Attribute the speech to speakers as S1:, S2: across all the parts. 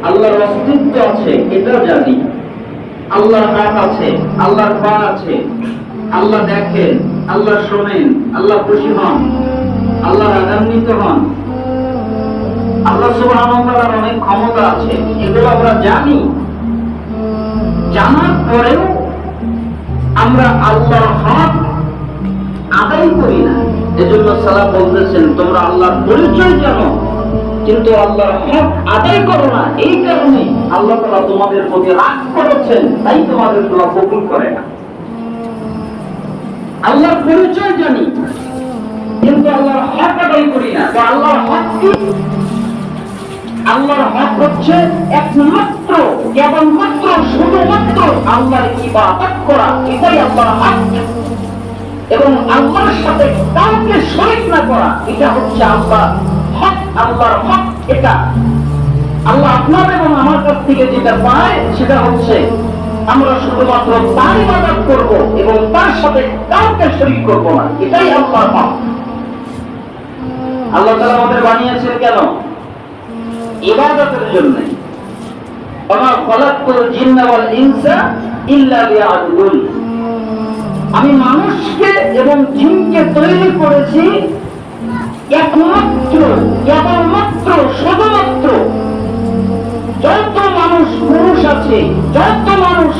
S1: আল্লাহর অস্তিত্ব আছে এটা জানি, আল্লাহর হাত আছে, আল্লাহর পা আছে, আল্লাহ দেখেন, আল্লাহ শোনেন, আল্লাহ খুশি হন, আল্লাহ রাগান্বিত হন, আল্লাহ সুবহানাহু ওয়া তাআলার অনেক ক্ষমতা আছে, এগুলো আমরা জানি। জানার পরেও আমরা আল্লাহর হক আদায় করি না। এজন্য সালাফ বলতেছেন তোমরা আল্লাহর পরিচয় জানো কিন্তু আল্লাহর হক আদায় করো না। এই কারণে আল্লাহ তাআলা তোমাদের প্রতি রাগ করেছেন, তাই তোমাদের দোয়া কবুল করে না। আল্লাহর পরিচয় জানি কিন্তু আল্লাহর হক আদায় করি না। তো আল্লাহর হক কি? আল্লাহর হক হচ্ছে একমাত্র, কেবলমাত্র, শুধুমাত্র আল্লাহর ইবাদত করা, এটাই আল্লাহর হক। এবং আল্লাহর সাথে কাউকে শরীক না করা, এটা হচ্ছে আল্লাহর হক। আল্লাহর হক এটা। আল্লাহ আপনার এবং আমার কাছ থেকে যেটা পায় সেটা হচ্ছে আমরা শুধুমাত্র তার ইবাদত করব এবং তার সাথে কাউকে শরীক করব না, এটাই আল্লাহর হক। আল্লাহ তাআলা আমাদের বানিয়েছেন কেন? ইবাদতের জন্য। ওয়া খালাকতুল জিন্না ওয়াল ইনসা ইল্লা লিয়াবুদুন। আমি মানুষকে এবং জিনকে তৈরি করেছি একমাত্র, কেবলমাত্র, শুধুমাত্র যত মানুষ পুরুষ আছে, যত মানুষ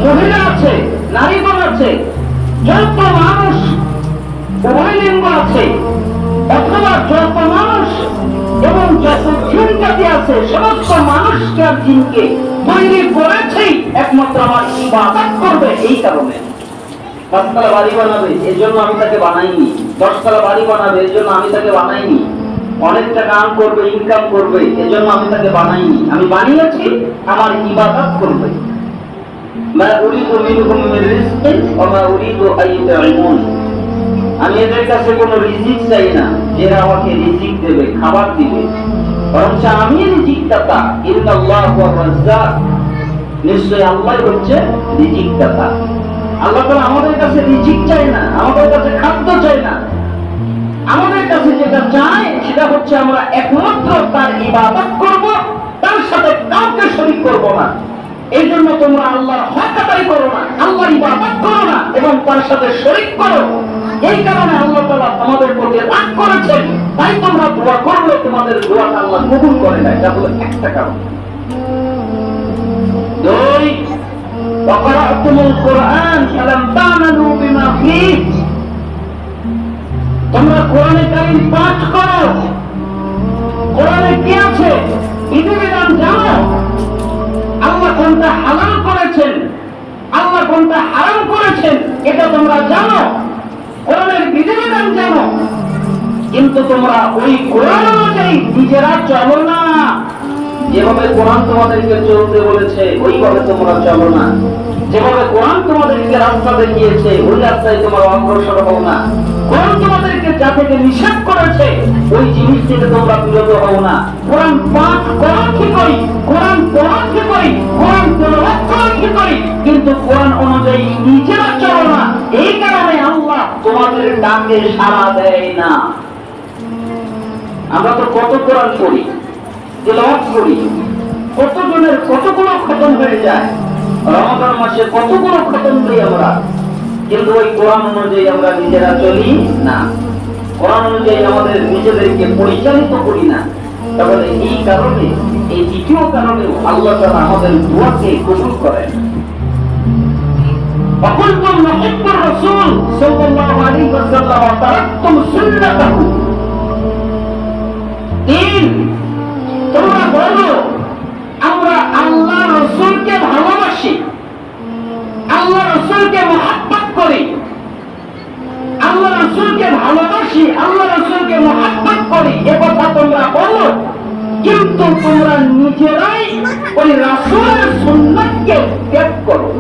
S1: মহিলা আছে, নারীগণ আছে, যত মানুষ উভয় লিঙ্গ আছে, অথবা যত মানুষ এবং যত জিন জাতি আছে, সমস্ত মানুষকে আর জিনকে তৈরি করেছেই একমাত্র আমার ইবাদত করবে। এই কারণে ৫ তলা বাড়ি বানাবে, এর জন্য আমি তাকে বানাইনি। ১০ তলা বাড়ি বানাবে, এর জন্য আমি তাকে বানাইনি। অনেক টাকা আর্ন করবে, ইনকাম করবে, এর জন্য আমি তাকে বানাইনি। আমি বানিয়েছি আমার ইবাদত করবে। মা উরিদু মিনহুম মিন রিজকিন ওয়া মা উরিদু আন ইউতঈমুন। আমি এদের কাছে কোনো রিজিক চাই না, যারা আমাকে রিজিক দেবে, খাবার দিবে, বরং আমি রিজিক দাতা। ইন্নাল্লাহু ওয়া রাজ্জাক, নিশ্চয়ই আল্লাহ হচ্ছে রিজিক দাতা। আল্লাহ তাআলা আমাদের কাছে রিজিক চাই না, আমাদের কাছে খাদ্য চাই না। আমাদের কাছে যেটা চাই সেটা হচ্ছে আমরা একমাত্র তার ইবাদত করব, তার সাথে কাউকে শরীক করব না। এই জন্য তোমরা আল্লাহর হক আদায় করো না, আল্লাহর ইবাদত করো না এবং তার সাথে শরীক করো। এই কারণে আল্লাহ তাআলা তোমাদের প্রতি রাগ করেছেন, তাই তোমরা দোয়া করলে তোমাদের দোয়াটা আল্লাহ কবুল করে না। এটা হলো একটা কারণ। দুই, ওয়াকরাতুল কুরআন ফালাম তা'মালু বিমা ফীহ। তোমরা কোরআনে কারীম পাঠ করো, কোরআনে কি আছে বিধিবিধান জানো। আল্লাহ কোনটা হালাল করেছেন, আল্লাহ কোনটা হারাম করেছেন, এটা তোমরা জানো। কোরআনের বিধিবিধান জানো, কিন্তু তোমরা ওই কোরআন অনুযায়ী নিজেরা চলো না। যেভাবে কোরআন তোমাদেরকে চলতে বলেছে ওইভাবে তোমরা চলো না। যেভাবে কোরআন তোমাদেরকে রাস্তা দেখিয়েছে ওই রাস্তায় তোমরা অগ্রসর হও না। কোরআন তোমাদেরকে যা থেকে নিষেধ করেছে ওই জিনিস থেকে তোমরা বিরত হও না। কোরআন পাঠ করো ঠিকই, কোরআন পড়ো ঠিকই, কোরআন তেলাওয়াত করো ঠিকই, কিন্তু কোরআন অনুযায়ী নিজেরা চলো না। এই কারণে আল্লাহ তোমাদের ডাকে সাড়া দেয় না। আমরা তো কত কোরআন পড়ি, তেলাওয়াত করি, কতজনের কতগুলো খতম হয়ে যায়, রমাদান মাসে কতগুলো খতম করি আমরা, কিন্তু ওই কোরআন অনুযায়ী আমরা নিজেরা চলি না, কোরআন অনুযায়ী আমাদের নিজেদেরকে পরিচালিত করি না। তাহলে এই কারণে, এই দ্বিতীয় কারণে আল্লাহ তাআলা আমাদের দোয়াকে কবুল করেন। وَقُلْتُمْ نُحِبُّ الرَّسُولَ صلى الله عليه وسلم وتركتم سنته। তিন, তোমরা বলো আমরা আল্লাহ রাসূলকে ভালোবাসি, আল্লাহ রাসূলকে মহব্বত করি, আল্লাহ রাসূলকে ভালোবাসি, আল্লাহ রাসূলকে মহব্বত করি, এ কথা তোমরা বলো, কিন্তু তোমরা নিজেরাই ওই রাসূলের সুন্নাতকে ত্যাগ করো।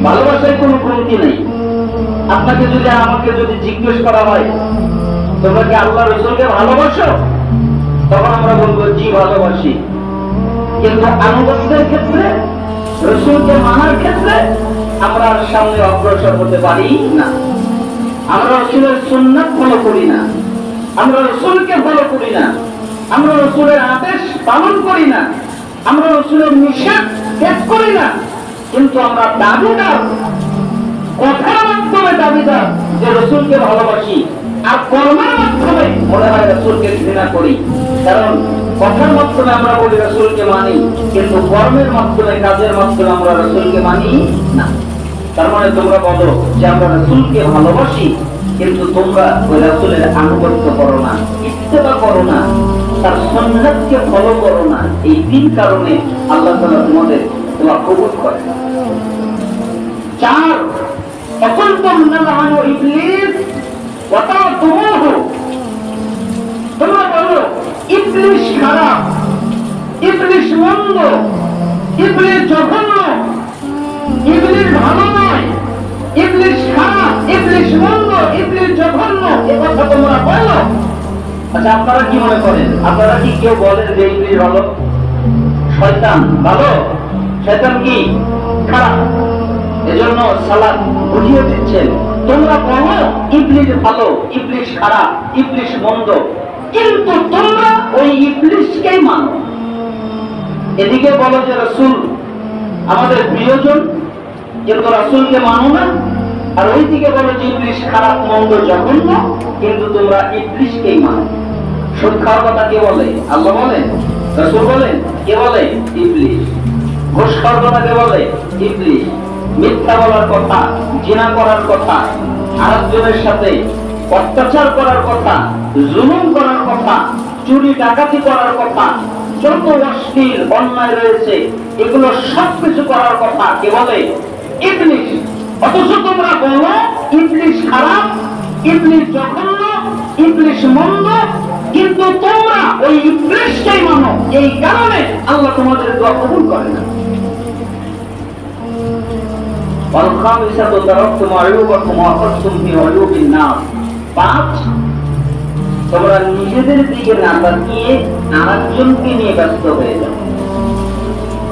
S1: ভালোবাসার কোনো কমতি নেই। আপনাকে যদি আমাকে যদি জিজ্ঞেস করা হয় তোমরা কি আল্লাহ রাসূলকে ভালোবাসো, তখন আমরা বলবো জি ভালোবাসি। কিন্তু আনুগত্যের ক্ষেত্রে, রাসূলকে মানার ক্ষেত্রে আমরা সামনে অগ্রসর হতে পারি না। আমরা রাসূলের সুন্নাত ফলো করি না, আমরা রাসূলকে ফলো করি না, আমরা রাসূলের আদেশ পালন করি না, আমরা রাসূলের নিষেধ ত্যাগ করি না, কিন্তু আমরা দাবিদার, কথার মাধ্যমে দাবিদার যে রাসূলকে ভালোবাসি, আর কর্মের মাধ্যমে মনে হয় রাসূলকে ঘৃণা করি। কারণ কথার মাধ্যমে আমরা বলি রাসূলকে মানি, কিন্তু কর্মের মাধ্যমে, কাজের মাধ্যমে আমরা রাসূলকে মানি না। তার মানে তোমরা বলো যে আমরা রাসূলকে ভালোবাসি, কিন্তু তোমরা ওই রাসূলের আনুগত্য করো না, ইত্তেবা করো না, তার সুন্নাতকে ফলো করো না। এই তিন কারণে আল্লাহ তাআলা তোমাদের দোয়া কবুল করে না। 4, অকুনতুম নালআনু ইবলিস ওয়া তা'তুমুহু। তোমরা বলো ইবলিস খারাপ, ইবলিস মন্দ, ইবলিস জঘন্য, ইবলিস ভালো নয়, ইবলিস খারাপ, ইবলিস মন্দ, ইবলিস জঘন্য, এ কথা তোমরা বলো। আচ্ছা, আপনারা কি মনে করেন? আপনারা কি কেউ বলেন যে ইবলিস ভালো, শয়তান ভালো, শয়তান কি খারাপ? এজন্য সালাত বুঝিয়ে দিচ্ছেন, তোমরা বলো ইবলিস ভালো, ইবলিস খারাপ, ইবলিস মন্দ, কিন্তু তোমরা ওই ইবলিসকেই মানো। এদিকে বলো যে রাসূল আমাদের প্রিয়জন, কিন্তু রাসূলকে মানো না, আর ওইদিকে বলো যে ইবলিস খারাপ, মন্দ, জঘন্য, কিন্তু তোমরা ইবলিসকেই মানো। সুদ খাওয়ার কথা কে বলে? আল্লাহ বলেন, রাসূল বলেন, কে বলে? ইবলিস। ঘুষ খাওয়ার কথা কে বলে? ইবলিস। মিথ্যা বলার কথা, জিনা করার কথা, আরেকজনের সাথে অত্যাচার করার কথা, জুলুম করার কথা, চুরি ডাকাতি করার কথা, যত অশ্লীল অন্যায় রয়েছে এগুলো সবকিছু করার কথা কে বলে? ইবলিস। অথচ তোমরা বলো ইবলিস খারাপ, ইবলিস জঘন্য, ইবলিস মন্দ, কিন্তু তোমরা ওই ইবলিসকেই মানো। এই কারণে আল্লাহ তোমাদের দোয়া কবুল করে না। والخامسة تركتم عيوبكم وأخذتم بعيوب الناس। 5, তোমরা নিজেদের দিকে না তাকিয়ে আরেকজনকে নিয়ে ব্যস্ত হয়ে যাও।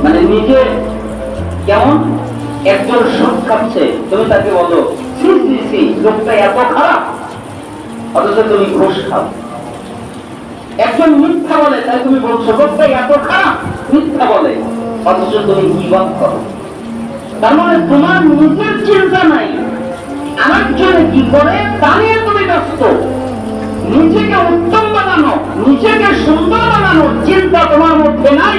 S1: মানে নিজে কেমন, একজন সুদ খাচ্ছে, তুমি তাকে বলো সি সি সি, লোকটা এত খারাপ, অথচ তুমি ঘুষ খাও। একজন মিথ্যা বলে, তাই তুমি বলছো লোকটা এত খারাপ, মিথ্যা বলে, অথচ তুমি গীবত করো। তার মানে তোমার নিজের চিন্তা নাই, আরেকজনে কি করে তা নিয়ে তুমি ব্যস্ত। নিজেকে উত্তম বানানো, নিজেকে সুন্দর বানানোর চিন্তা তোমার মধ্যে নাই,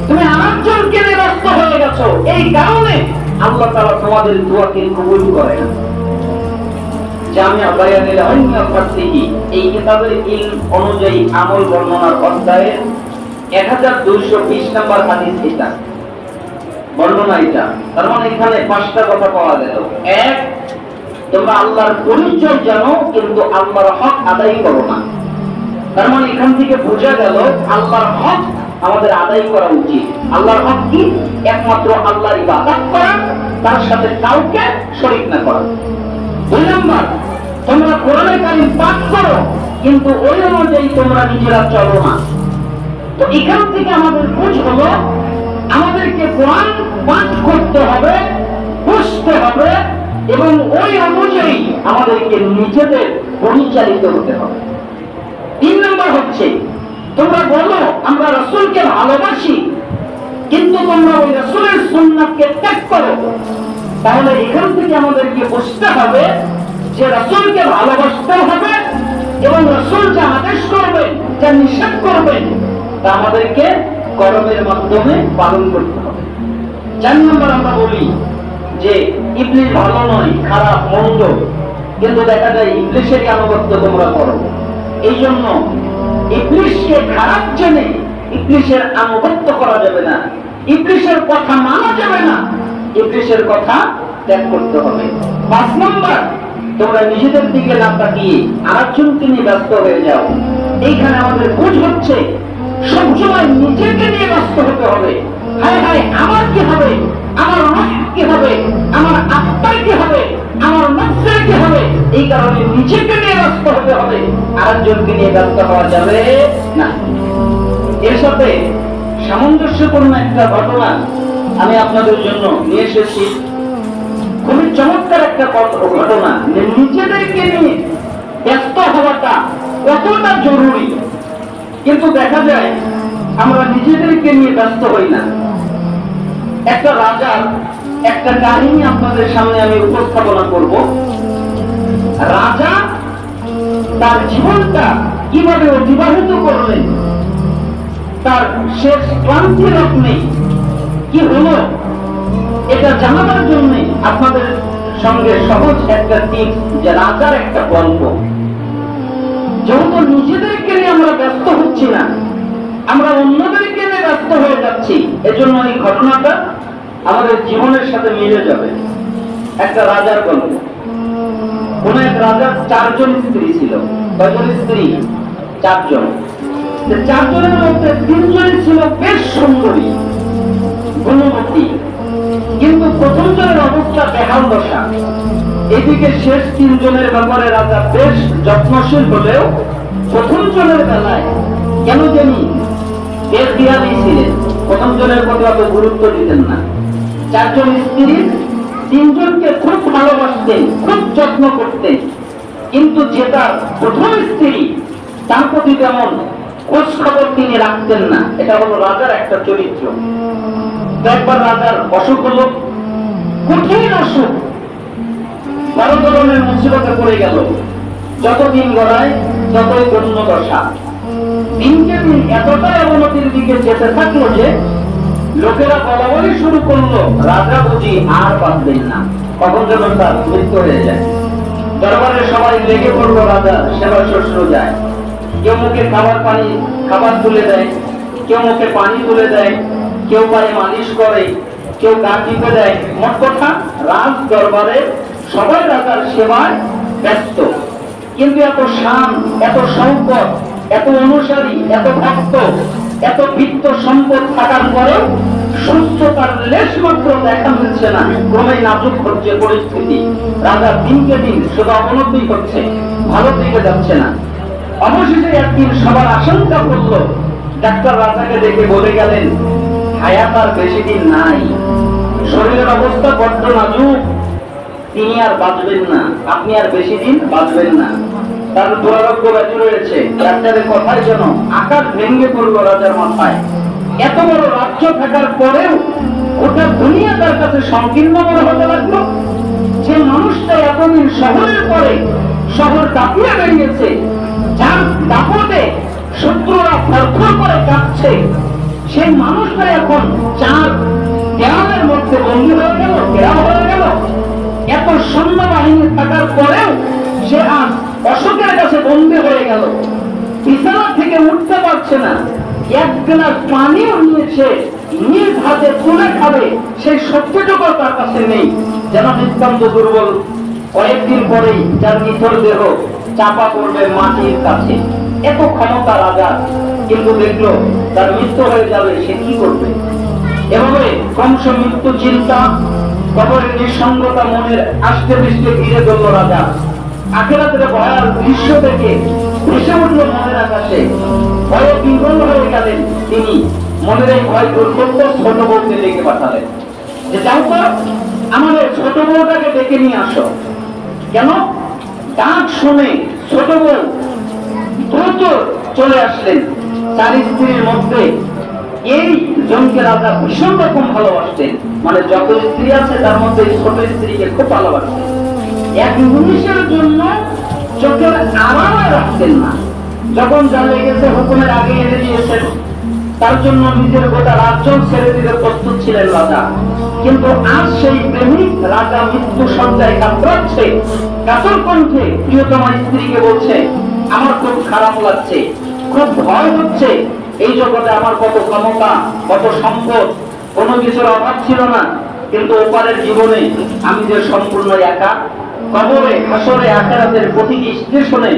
S1: তুমি আরেকজনকে নিয়ে ব্যস্ত হয়ে গেছো। এই কারণে আল্লাহ তাআলা তোমাদের দোয়াকে কবুল করে না। জামিয়া বায়ানুল ইলম ফাতিহি এই কিতাবের ইলম অনুযায়ী আমল বর্ণনার অধ্যায়ের 1220 নম্বর হাদিস এটা, বর্ণনা এটা। তার মানে এখানে 5টা কথা পাওয়া গেল। 1, তোমরা আল্লাহর পরিচয় জানো, কিন্তু আল্লাহর হক আদায় করো না। তার মানে এখান থেকে বোঝা গেল আল্লাহর হক আমাদের আদায় করা উচিত। আল্লাহর হক কি? একমাত্র আল্লাহর ইবাদত করা, তার সাথে কাউকে শরীক না করা। 2 নম্বর, তোমরা কোরআন কারীম পাঠ করো, কিন্তু ওই অনুযায়ী তোমরা নিজেরা চলো না। তো এখান থেকে আমাদের বুঝ হলো আমাদেরকে কোরআন পাঠ করতে হবে, বুঝতে হবে, এবং ওই অনুযায়ী আমাদেরকে নিজেদের পরিচালিত হতে হবে। 3 নম্বর হচ্ছে, তোমরা বলো আমরা রাসূলকে ভালোবাসি, কিন্তু তোমরা ওই রাসূলের সুন্নাতকে ত্যাগ করো। তাহলে এখান থেকে আমাদেরকে বুঝতে হবে যে রাসূলকে ভালোবাসতে হবে, এবং রাসূল যা আদেশ করবেন, যা নিষেধ করবেন, তা আমাদেরকে কর্মের মাধ্যমে পালন করতে হবে। 4 নম্বর, আমরা বলি যে ইবলিস ভালো নয়, খারাপ, মন্দ, কিন্তু দেখা যায় ইবলিসেরই আনুগত্য তোমরা করো। এই জন্য ইবলিসকে খারাপ জেনে ইবলিসের আনুগত্য করা যাবে না, ইবলিসের কথা মানা যাবে না, ইবলিসের কথা ত্যাগ করতে হবে। 5 নম্বর, তোমরা নিজেদের দিকে না তাকিয়ে আরেকজনকে নিয়ে ব্যস্ত হয়ে যাও। এইখানে আমাদের বুঝ হচ্ছে সবসময় নিজেকে নিয়ে ব্যস্ত হতে হবে। হায় হায়, আমার কি হবে, আমার রূহ কি হবে, আমার আত্মার কি হবে, আমার নফসের কি হবে, এই কারণে নিজেকে নিয়ে ব্যস্ত হতে হবে, আরেকজনকে নিয়ে ব্যস্ত হওয়া যাবে না। এর সাথে সামঞ্জস্যপূর্ণ একটা ঘটনা আমি আপনাদের জন্য নিয়ে এসেছি। খুবই চমৎকার একটা ঘটনা। নিজেদেরকে নিয়ে ব্যস্ত হওয়াটা কতটা জরুরি কিন্তু দেখা যায় আমরা নিজেদেরকে নিয়ে ব্যস্ত হই না। একটা রাজার একটা কাহিনী আপনাদের সামনে আমি উপস্থাপনা করব। রাজা তার জীবনটা কিভাবে অতিবাহিত করলেন, তার শেষ ক্লান্তি লগ্নে কি হলো, এটা জানাবার জন্য আপনাদের সঙ্গে সহজ একটা টিপস, যে রাজার একটা গল্প। যেহেতু নিজেদেরকে নিয়ে আমরা ব্যস্ত হচ্ছি না, আমরা অন্যদেরকে নিয়ে ব্যস্ত হয়ে যাচ্ছি, এজন্য এই ঘটনাটা আমাদের জীবনের সাথে মিলে যাবে। একটা রাজার গল্প। কোন এক রাজার 4 জন স্ত্রী ছিল। কয়জন স্ত্রী? 4 জন। 4 জনের মধ্যে 3 জনই ছিল বেশ সুন্দরী, গুণবতী, কিন্তু প্রথম জনের অবস্থা বেহাল দশা। এদিকে শেষ 3 জনের ব্যাপারে রাজা বেশ যত্নশীল হলেও প্রথম জনের বেলায় কেন জানি বেশ বিহারী ছিলেন, প্রথম জনের প্রতি অত গুরুত্ব দিতেন না। 4 জন স্ত্রী 3 জনকে খুব ভালোবাসতেন, খুব যত্ন করতেন, কিন্তু যেটা প্রথম স্ত্রী তার প্রতি তেমন খোঁজ খবর তিনি রাখতেন না। এটা হলো রাজার একটা চরিত্র। একবার রাজার অসুখ হলো, কঠিন অসুখ, বড় ধরনের মুসিবতে পড়ে গেল। যতদিন গড়ায় ততই গণ্য দশা। দিনকে দিন এতটাই অবনতির দিকে যেতে থাকলো যে লোকেরা বলা বলি শুরু করলো, রাজা বুঝি আর বাঁচবেন না, কখন যেন তার মৃত্যু হয়ে যায়। দরবারে সবাই লেগে পড়লো রাজা সেবা শুশ্রূষায়। কেউ মুখে খাবার তুলে দেয়, কেউ মুখে পানি তুলে দেয়, কেউ পায়ে মালিশ করে, কেউ গা টিপে দেয়। মোট কথা রাজ দরবারে সবাই রাজার সেবায় ব্যস্ত। কিন্তু এত শান, এত সম্পদ, এত অনুসারী, এত ভক্ত, এত বিত্ত সম্পদ থাকার পরেও সুস্থতার লেশ মাত্র দেখা মিলছে না। ক্রমেই নাজুক হচ্ছে পরিস্থিতি। রাজা দিনকে দিন শুধু অবনতি হচ্ছে, ভালো দিকে যাচ্ছে না। অবশেষে একদিন সবার আশঙ্কা করল। ডাক্তার রাজাকে দেখে বলে গেলেন, হায়াত আর বেশি দিন নাই, শরীরের অবস্থা বড্ড নাজুক, তিনি আর বাঁচবেন না, আপনি আর বেশি দিন বাঁচবেন না। তার দুরারোগ্য ব্যাধি রয়েছে। ডাক্তারের কথায় যেন আকাশ ভেঙে পড়ল রাজার মাথায়। এত বড় রাজ্য থাকার পরেও গোটা দুনিয়া তার কাছে সংকীর্ণ মনে হতে লাগলো। যে মানুষটা এতদিন শহরের পরে শহর দাপিয়ে বেরিয়েছে, যার দাপটে শত্রুরা থরথর করে কাঁপছে, সেই মানুষটা এখন 4 দেওয়ালের মধ্যে বন্দী হয়ে গেল, ঘেরাও হয়ে গেল। এত সৈন্যবাহিনী থাকার পরেও সে আজ অশোকের কাছে বন্দী হয়ে গেল। বিছানা থেকে উঠতে পারছে না। 1 গ্লাস পানিও নিয়েছে, নিজ হাতে তুলে খাবে সেই শক্তিটুকু তার কাছে নেই। যেন নিতান্ত দুর্বল। কয়েকদিন পরেই যার নিথর দেহ চাপা পড়বে মাটির কাছে। এত ক্ষমতা রাজার, কিন্তু দেখলো তার মৃত্যু হয়ে যাবে, সে কি করবে? এভাবে ক্রমশ মৃত্যু চিন্তা, কবরের নিঃসঙ্গতা মনের আস্তে পৃষ্ঠে ঘিরে ধরল রাজা। আখেরাতের ভয়াল দৃশ্য থেকে ভেসে উঠল মনের আকাশে। ভয়ে বিহ্বল হয়ে গেলেন তিনি। মনের এই ভয় দূর করতে ছোট বউকে ডেকে পাঠালেন, যে যাও তো আমাদের ছোট বউটাকে ডেকে নিয়ে আসো। কেন? ডাক শুনে ছোট বউ দ্রুত চলে আসলেন। 4 স্ত্রীর মধ্যে এই জনকে রাজা ভীষণ রকম ভালোবাসতেন। মানে যত স্ত্রী আছে তার মধ্যে ছোট স্ত্রীকে খুব ভালোবাসতেন। 1 নিমিষের জন্য চোখের আড়ালে রাখতেন না। যখন যা লেগেছে হুকুমের আগে এনে দিয়েছেন, তার জন্য নিজের গোটা রাজ্য ছেড়ে দিতে প্রস্তুত ছিলেন রাজা। কিন্তু আজ সেই প্রেমিক রাজা মৃত্যু সজ্জায় কাতরাচ্ছে। কাতর কণ্ঠে প্রিয়তমা স্ত্রীকে বলছে, আমার খুব খারাপ লাগছে, খুব ভয় হচ্ছে। এই জগতে আমার কত ক্ষমতা, কত সম্পদ, কোনো কিছুর অভাব ছিল না, কিন্তু ওপারের জীবনে আমি যে সম্পূর্ণ একা, কবরে হাসরে আখিরাতের প্রতিটি স্টেশনে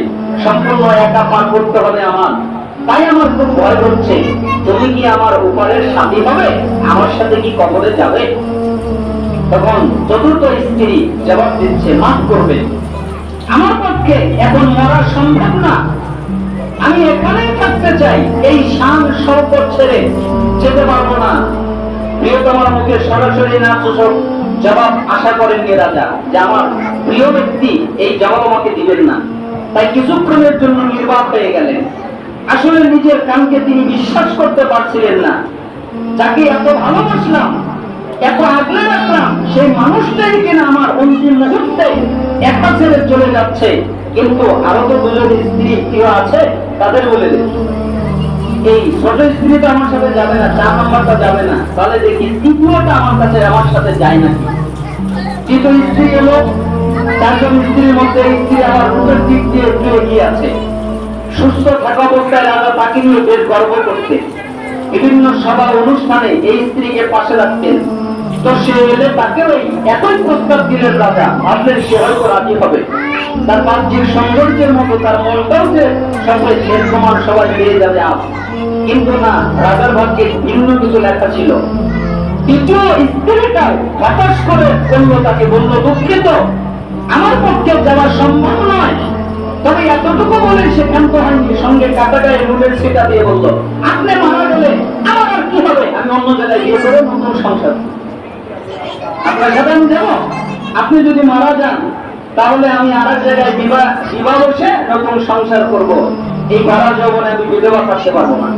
S1: সম্পূর্ণ একা পার করতে হবে আমার। তাই আমার খুব ভয় হচ্ছে। তুমি কি আমার ওপারের সাথী হবে? আমার সাথে কি কবরে যাবে? তখন চতুর্থ স্ত্রী জবাব দিচ্ছে, মাফ করবে, আমার পক্ষে এখন মরা সম্ভব না। আমি এখানেই থাকতে চাই, এই শান সম্পদ ছেড়ে যেতে পারবো না। প্রিয়তমার মুখে সরাসরি না সূচক জবাব আশা করেননি রাজা, যে আমার প্রিয় ব্যক্তি এই জবাব আমাকে দিবেন না। তাই কিছুক্ষণের জন্য নির্বাক হয়ে গেলেন। আসলে নিজের কানকে তিনি বিশ্বাস করতে পারছিলেন না। যাকে এত ভালোবাসলাম, এত আগলে রাখলাম, সেই মানুষটাই কিনা আমার অন্তিম মুহূর্তে একা ছেড়ে চলে যাচ্ছে। কিন্তু আরো তো দুজন স্ত্রী কেউ আছে, তাদের বলে দিন এই ছোট স্ত্রী তো আমার সাথে যাবে না, 4 নম্বরটা যাবে না, তাহলে দেখি তৃতীয়টা আমার কাছে আমার সাথে যায় নাকি। তৃতীয় স্ত্রী এলো, 4 জন স্ত্রীর মধ্যে স্ত্রী আমার রূপের দিক দিয়ে একটু এগিয়ে আছে। সুস্থ থাকা অবস্থায় রাজা তাকে নিয়ে বেশ গর্ব করতেন। বিভিন্ন সভা অনুষ্ঠানে এই স্ত্রীকে পাশে রাখতেন। তো সে এলে তাকে ওই একই প্রস্তাব দিলেন রাজা, ভাবলেন সে হয়তো রাজি হবে। তার বাহ্যিক সৌন্দর্যের মতো তার মনটাও যে সবাই শেষ সমান সবাই পেয়ে যাবে আজ। কিন্তু না, রাজার ভাগ্যে ভিন্ন কিছু লেখা ছিল। তৃতীয় স্ত্রীটা হতাশ করে বলল, তাকে বলল, দুঃখিত, আমার পক্ষে যাওয়া সম্ভব নয়। তবে এতটুকু বলে সে ক্ষান্ত হয়নি, সঙ্গে কাটা গায়ে নুনের ছিটা দিয়ে বলল, আপনি মারা গেলে আমার আর কি হবে, আমি অন্য জায়গায় বিয়ে করে নতুন সংসার আপনার সাথে আমি যাবো। আপনি যদি মারা যান তাহলে আমি আর এক জায়গায় বিবাহ বসে নতুন সংসার করব। এই ভরা যৌবনে আমি বিধবা থাকতে পারবো না।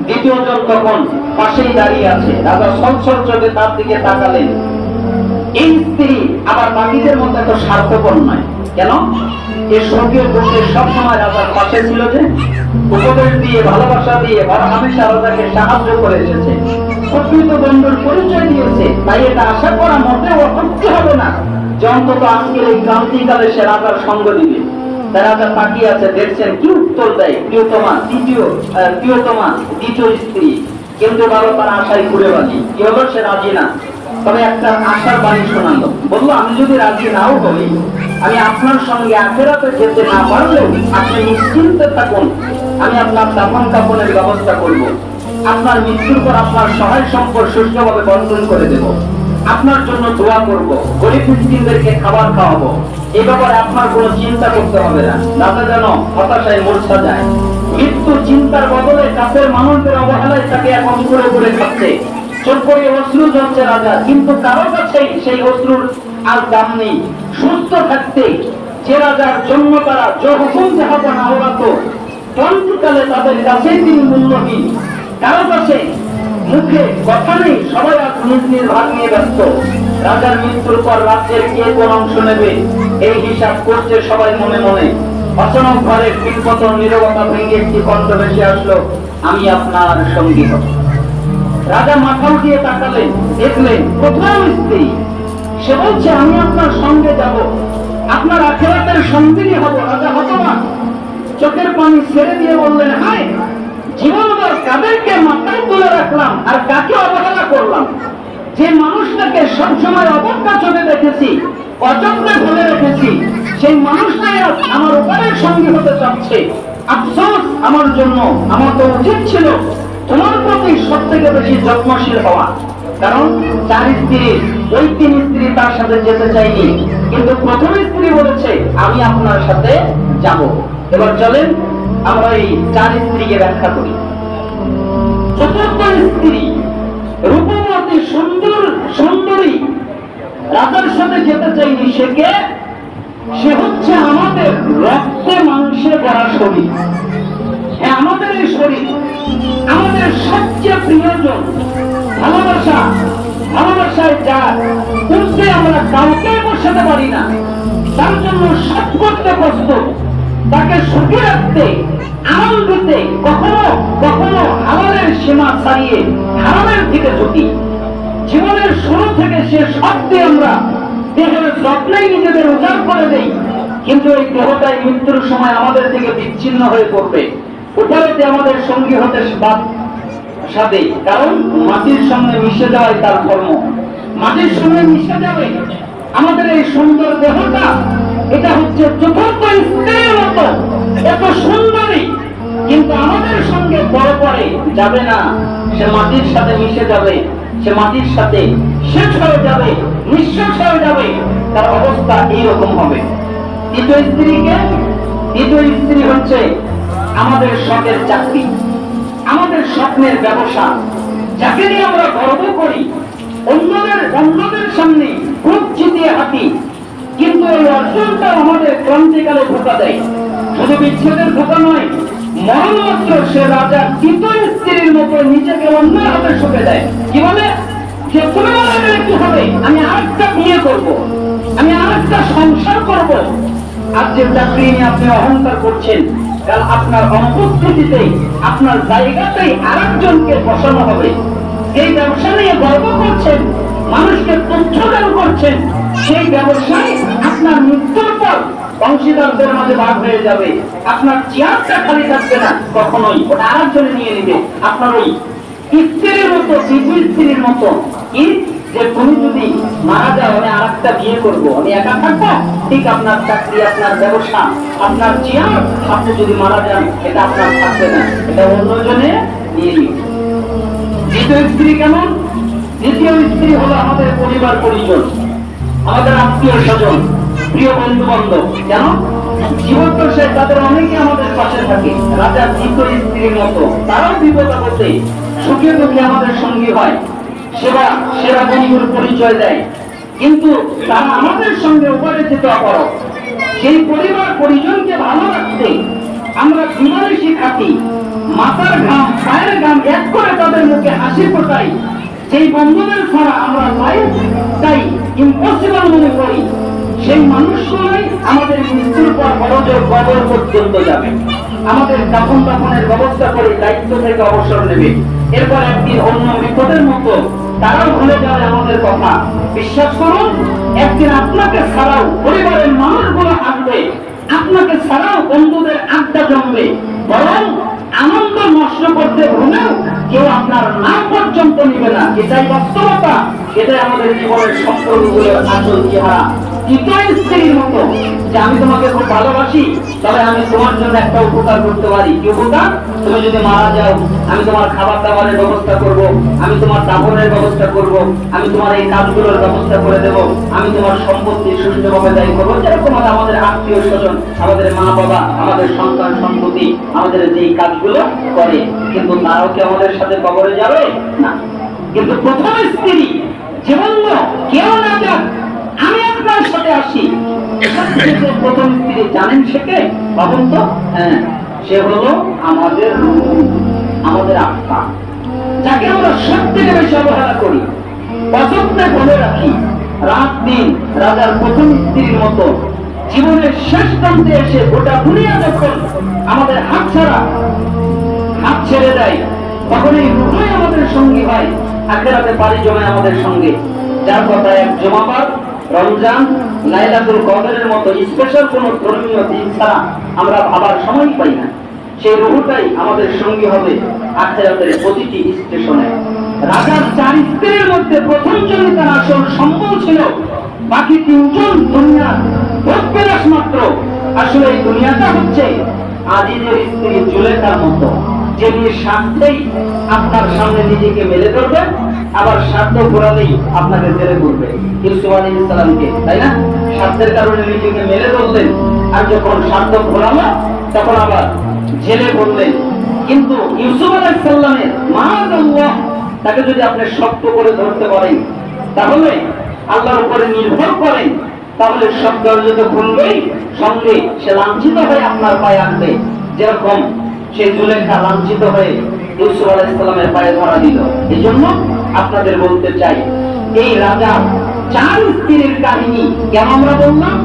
S1: দ্বিতীয় জন তখন পাশেই দাঁড়িয়ে আছে। রাজা সচ্ছল চোখে তার দিকে তাকালেন। এই স্ত্রী আবার বাকিদের মধ্যে এত স্বার্থপর নয়। কেন? এই স্বর্গীয় পুরুষের সবসময় রাজার পাশে ছিল, যে উপদেশ দিয়ে, ভালোবাসা দিয়ে, হামেশা রাজাকে সাহায্য করে এসেছে, প্রকৃত বন্ধুর পরিচয় দিয়েছে। তাই এটা আশা করা মোটেও অসত্য হবে না যে অন্তত আজকের এই ক্রান্তিকালে সে রাজার সঙ্গ দিবে। তাই রাজা তাকিয়ে আছে, দেখছেন কি উত্তর দেয় প্রিয়তমা দ্বিতীয় স্ত্রী। কিন্তু বারো তার আশায় ঘুরে বাজি। কি হলো? সে রাজি না। তবে একটা আশার বাণী শোনালো, বললো, আমি যদি রাজি নাও হই, আমি আপনার সঙ্গে আখেরাতে যেতে না পারলেও আপনি নিশ্চিন্তে থাকুন, আমি আপনার দাফন কাফনের ব্যবস্থা করব। আপনার মৃত্যুর পর আপনার সহায় সম্পদ সুষ্ঠুভাবে বন্টন করে দেব। আপনার জন্য দোয়া করব, গরিব মিসকিনদেরকে খাবার খাওয়াবো। এই ব্যাপারে আপনার কোনো চিন্তা করতে হবে না। রাজা যেন হতাশায় মূর্ছা যায়। মৃত্যু চিন্তার বদলে কাছের মানুষদের অবহেলায় তাকে এখন করে করে খাচ্ছে। চোখ পড়িয়ে অশ্রু ঝরছে রাজা, কিন্তু কারো কাছেই সেই অশ্রুর আর দাম নেই। সুস্থ থাকতে যে রাজার জন্য তারা হুকুম যাহাতে না হতো, ক্রান্তিকালে তাদের কাছেই তিনি মূল্যহীন। কারো কাছে মুখে কথা নেই, সবাই আজ নিজ নিজ ভাগ নিয়ে ব্যস্ত। রাজার মৃত্যুর পর রাজ্যের কে কোন অংশ নেবে এই হিসাব করছে সবাই মনে মনে। অচানক ঘরের কীটপতন নীরবতা ভেঙে একটি কণ্ঠ ভেসে আসলো, আমি আপনার সঙ্গী হব। রাজা মাথা উঠিয়ে তাকালেন, দেখলেন প্রথম স্ত্রী। সে বলছে, আমি আপনার সঙ্গে যাব, আপনার আখেরাতের সঙ্গী হব। রাজা হতবাক, চোখের পানি ছেড়ে দিয়ে বললেন, হায়, জীবনভর কাদেরকে মাথায় তুলে রাখলাম আর কাকে অবহেলা করলাম। যে মানুষটাকে সবসময় অবজ্ঞা চোখে দেখেছি, অযত্নে ভুলে রেখেছি, সেই মানুষটাই আমার উপরের সঙ্গী হতে চাচ্ছে। আফসোস আমার জন্য। আমার তো উচিত ছিল তোমার প্রতি সব থেকে বেশি যত্নশীল হওয়া। কারণ 4 স্ত্রী, ওই 3 স্ত্রী তার সাথে যেতে চাইনি, কিন্তু প্রথম স্ত্রী বলেছে, আমি আপনার সাথে যাব। এবার চলেন আমরা এই 4 স্ত্রীকে ব্যাখ্যা করি। চতুর্থ স্ত্রী রূপবতী সুন্দরী রাজার সাথে যেতে চাইনি। সে কে? সে হচ্ছে আমাদের রক্তে মাংসে গড়া শরীর। হ্যাঁ, আমাদের এই শরীর, আমাদের সবচেয়ে প্রিয়জন। ভালোবাসায় যা করতে আমরা কাউকে বসাতে পারি না, তার জন্য সব করতে প্রস্তুত। তাকে সুখে রাখতে, আনন্দিতে, কখনো কখনো হালালের সীমা ছাড়িয়ে হারামের দিকে ঝুঁকি। জীবনের শুরু থেকে শেষ অবধি আমরা দেহের যত্নেই নিজেদের উজাড় করে দেই, কিন্তু এই দেহটাই মৃত্যুর সময় আমাদের থেকে বিচ্ছিন্ন হয়ে পড়বে। ওটাতে আমাদের সঙ্গী হতে সাথে, কারণ মাটির সঙ্গে মিশে যাওয়াই তার ধর্ম। মাটির সঙ্গে মিশে যাবে আমাদের এই সুন্দর দেহটা। এটা হচ্ছে চতুর্থ স্ত্রীর মতো এত সুন্দরী, কিন্তু আমাদের সঙ্গে বড় পরে যাবে না। সে মাটির সাথে মিশে যাবে, সে মাটির সাথে শেষ হয়ে যাবে, নিঃশেষ হয়ে যাবে। তার অবস্থা এইরকম হবে। দ্বিতীয় স্ত্রী হচ্ছে আমাদের শখের চাকরি, আমাদের স্বপ্নের ব্যবসা, যাকে নিয়ে আমরা গর্ব করি, অন্যদের সামনে খুব জিতিয়ে হাঁটি। কিন্তু এই অর্জনটা আমাদের ক্রান্তিকালে ধোঁকা দেয়। শুধু বিচ্ছেদের ধোঁকা নয়, মরণ মাত্র সে রাজা দ্বিতীয় স্ত্রীর মতো নিজেকে অন্য হাতে সঁপে দেয়। কি বলে যে তুমি বলে কি হবে, আমি আরেকটা বিয়ে করব, আমি আরেকটা সংসার করব। আর যে চাকরি নিয়ে আপনি অহংকার করছেন, কারণ আপনার অনুপস্থিতিতে আপনার জায়গাতেই আরেকজনকে বসানো হবে। এই ব্যবসা নিয়ে গর্ব করছেন, মানুষকে তুচ্ছদান করছেন, সেই ব্যবসায় আপনার মৃত্যুর পর অংশীদারদের মাঝে ভাগ হয়ে যাবে। আপনার চেয়ারটা খালি থাকবে না, কখনোই ওটা আরেকজনে নিয়ে নেবে। আপনার ওই স্ত্রীর মতো, দ্বিতীয় স্ত্রীর মতো কি যে তুমি যদি মারা যাও আমি আরেকটা বিয়ে করবো, আমি একা থাকবো, ঠিক আপনার চাকরি, আপনার ব্যবসা, আপনার চেয়ার, আপনি যদি মারা যান এটা আপনার থাকবে না, এটা অন্যজনে নিয়ে নিবে। দ্বিতীয় স্ত্রী কেমন? দ্বিতীয় স্ত্রী হলো আমাদের পরিবার পরিজন, আমাদের আত্মীয় স্বজন, প্রিয় বন্ধু বান্ধব। কেন? জীবন দশায় তাদের অনেকে আমাদের পাশে থাকে, রাজা দ্বিতীয় স্ত্রীর মতো। তারাও বিপদ আপদে সুখে দুঃখে আমাদের সঙ্গী হয়, সেরা বন্ধুর পরিচয় দেয়, কিন্তু তারা আমাদের সঙ্গে উপরেক্ষিত অপরক। সেই পরিবার পরিজনকে ভালো রাখতে আমরা জীবনে শিখাতি, মাথার ঘাম পায়ের ঘাম এক করে তাদের মুখে হাসি ফোটাই। সেই বন্ধুদের ছাড়া আমরা তাই ইম্পসিবল মনে করি। সেই মানুষগুলোই আমাদের মৃত্যুর পর বড়জোর কবর পর্যন্ত যাবে, আমাদের দাফন দাফনের ব্যবস্থা করে দায়িত্ব থেকে অবসর নেবে। এরপর একদিন অন্য বিপদের মতো তারাও ভুলে যাবে আমাদের কথা। বিশ্বাস করুন, একদিন আপনাকে ছাড়াও পরিবারের মানুষগুলো আসবে, আপনাকে ছাড়াও বন্ধুদের আড্ডা জমবে, বরং আনন্দ নষ্ট করতে ভুলেও কেউ আপনার নাম পর্যন্ত নিবে না। এটাই বাস্তবতা, এটাই আমাদের জীবনের সম্পর্কগুলোর আসল চেহারা। দ্বিতীয় স্ত্রীর মতো যে আমি তোমাকে খুব ভালোবাসি, তবে আমি তোমার জন্য একটা উপকার করতে পারি। কি উপকার? তুমি যদি মারা যাও আমি তোমার খাবার দাবারের ব্যবস্থা করব, আমি তোমার দাফনের ব্যবস্থা করব, আমি তোমার এই কাজগুলোর ব্যবস্থা করে দেব, আমি তোমার সম্পত্তি সুষ্ঠুভাবে দায়ী করবো। যেরকম আমাদের আত্মীয় স্বজন, আমাদের মা বাবা, আমাদের সন্তান সম্পত্তি, আমাদের যেই কাজগুলো করে, কিন্তু তারাও কি আমাদের সাথে কবরে যাবে না? কিন্তু প্রথম স্ত্রী যে বলল কেউ না যাক, আমি আপনার সাথে আসি, প্রথম স্ত্রী জানেন সে কে? ভাবুন তো। হ্যাঁ, সে হলো আমাদের আমাদের আত্মা, যাকে আমরা সব থেকে বেশি অবহেলা করি, অযত্নে বলে রাখি। রাত দিন রাজার প্রথম স্ত্রীর মতো জীবনের শেষ প্রান্তে এসে গোটা দুনিয়া যখন আমাদের হাত ছেড়ে দেয়, তখন এই রূহই আমাদের সঙ্গী হয়, আখিরাতে পাড়ি জমায় আমাদের সঙ্গে। যার কথা এক জমাবার রমজান, লাইলাতুল কদরের মতো স্পেশাল কোন ধর্মীয় দিন ছাড়া আমরা ভাবার সময় পাই না। সেই রূহটাই আমাদের সঙ্গী হবে আখিরাতের প্রতিটি স্টেশনে। রাজার 4 স্ত্রীর মধ্যে প্রথম জনই তার আসল সম্বল ছিল, বাকি 3 জন দুনিয়ার ভোগবিলাস মাত্র। আসলে এই দুনিয়াটা হচ্ছে আজিজের স্ত্রী জুলেখার মতো, যিনি স্বার্থেই আপনার সামনে নিজেকে মেলে ধরবে, আবার স্বার্থ ঘোরালেই আপনাকে জেলে করবে। ইউসুফ আলাইহিস সালামকে, তাই না? স্বার্থের কারণে নিজেকে মেলে ধরলেন, আর যখন স্বার্থ ঘোরালো তখন আবার জেলে করলেন। কিন্তু ইউসুফ আলাইহিস সালামের মাআযাল্লাহ, তাকে যদি আপনি শক্ত করে ধরতে পারেন, তাহলে আল্লাহর উপরে নির্ভর করেন, তাহলে সব দরজা খুলবেই, সঙ্গে সে লাঞ্ছিত হয়ে আপনার পায়ে আসবে। যেরকম সে জুলেখা লাঞ্ছিত হয়ে ইউসুফ আলাইহিস সালামের পায়ে ধরা দিল। এই জন্য আপনাদের বলতে চাই, এই রাজা 4 স্ত্রীর কাহিনী কেন আমরা বললাম?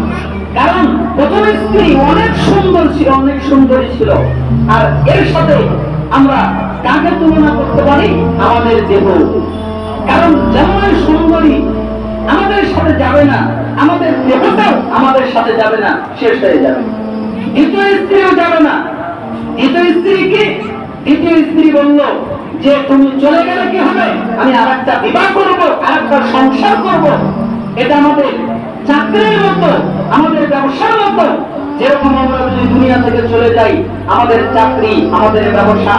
S1: কারণ প্রথম স্ত্রী অনেক সুন্দর ছিল, অনেক সুন্দরী ছিল, আর এর সাথে আমরা কাকে তুলনা করতে পারি? আমাদের দেহ। কারণ যেমন সুন্দরী আমাদের সাথে যাবে না, আমাদের দেহটাও আমাদের সাথে যাবে না, শেষ হয়ে যাবে। দ্বিতীয় স্ত্রীও যাবে না। দ্বিতীয় স্ত্রী বলল যে তুমি চলে গেলে কি হবে, আমি আরেকটা বিবাহ করব, আরেকটা সংসার করব। এটা আমাদের চাকরির মতো, আমাদের ব্যবসার মতো। যেরকম আমরা যদি দুনিয়া থেকে চলে যাই, আমাদের চাকরি, আমাদের ব্যবসা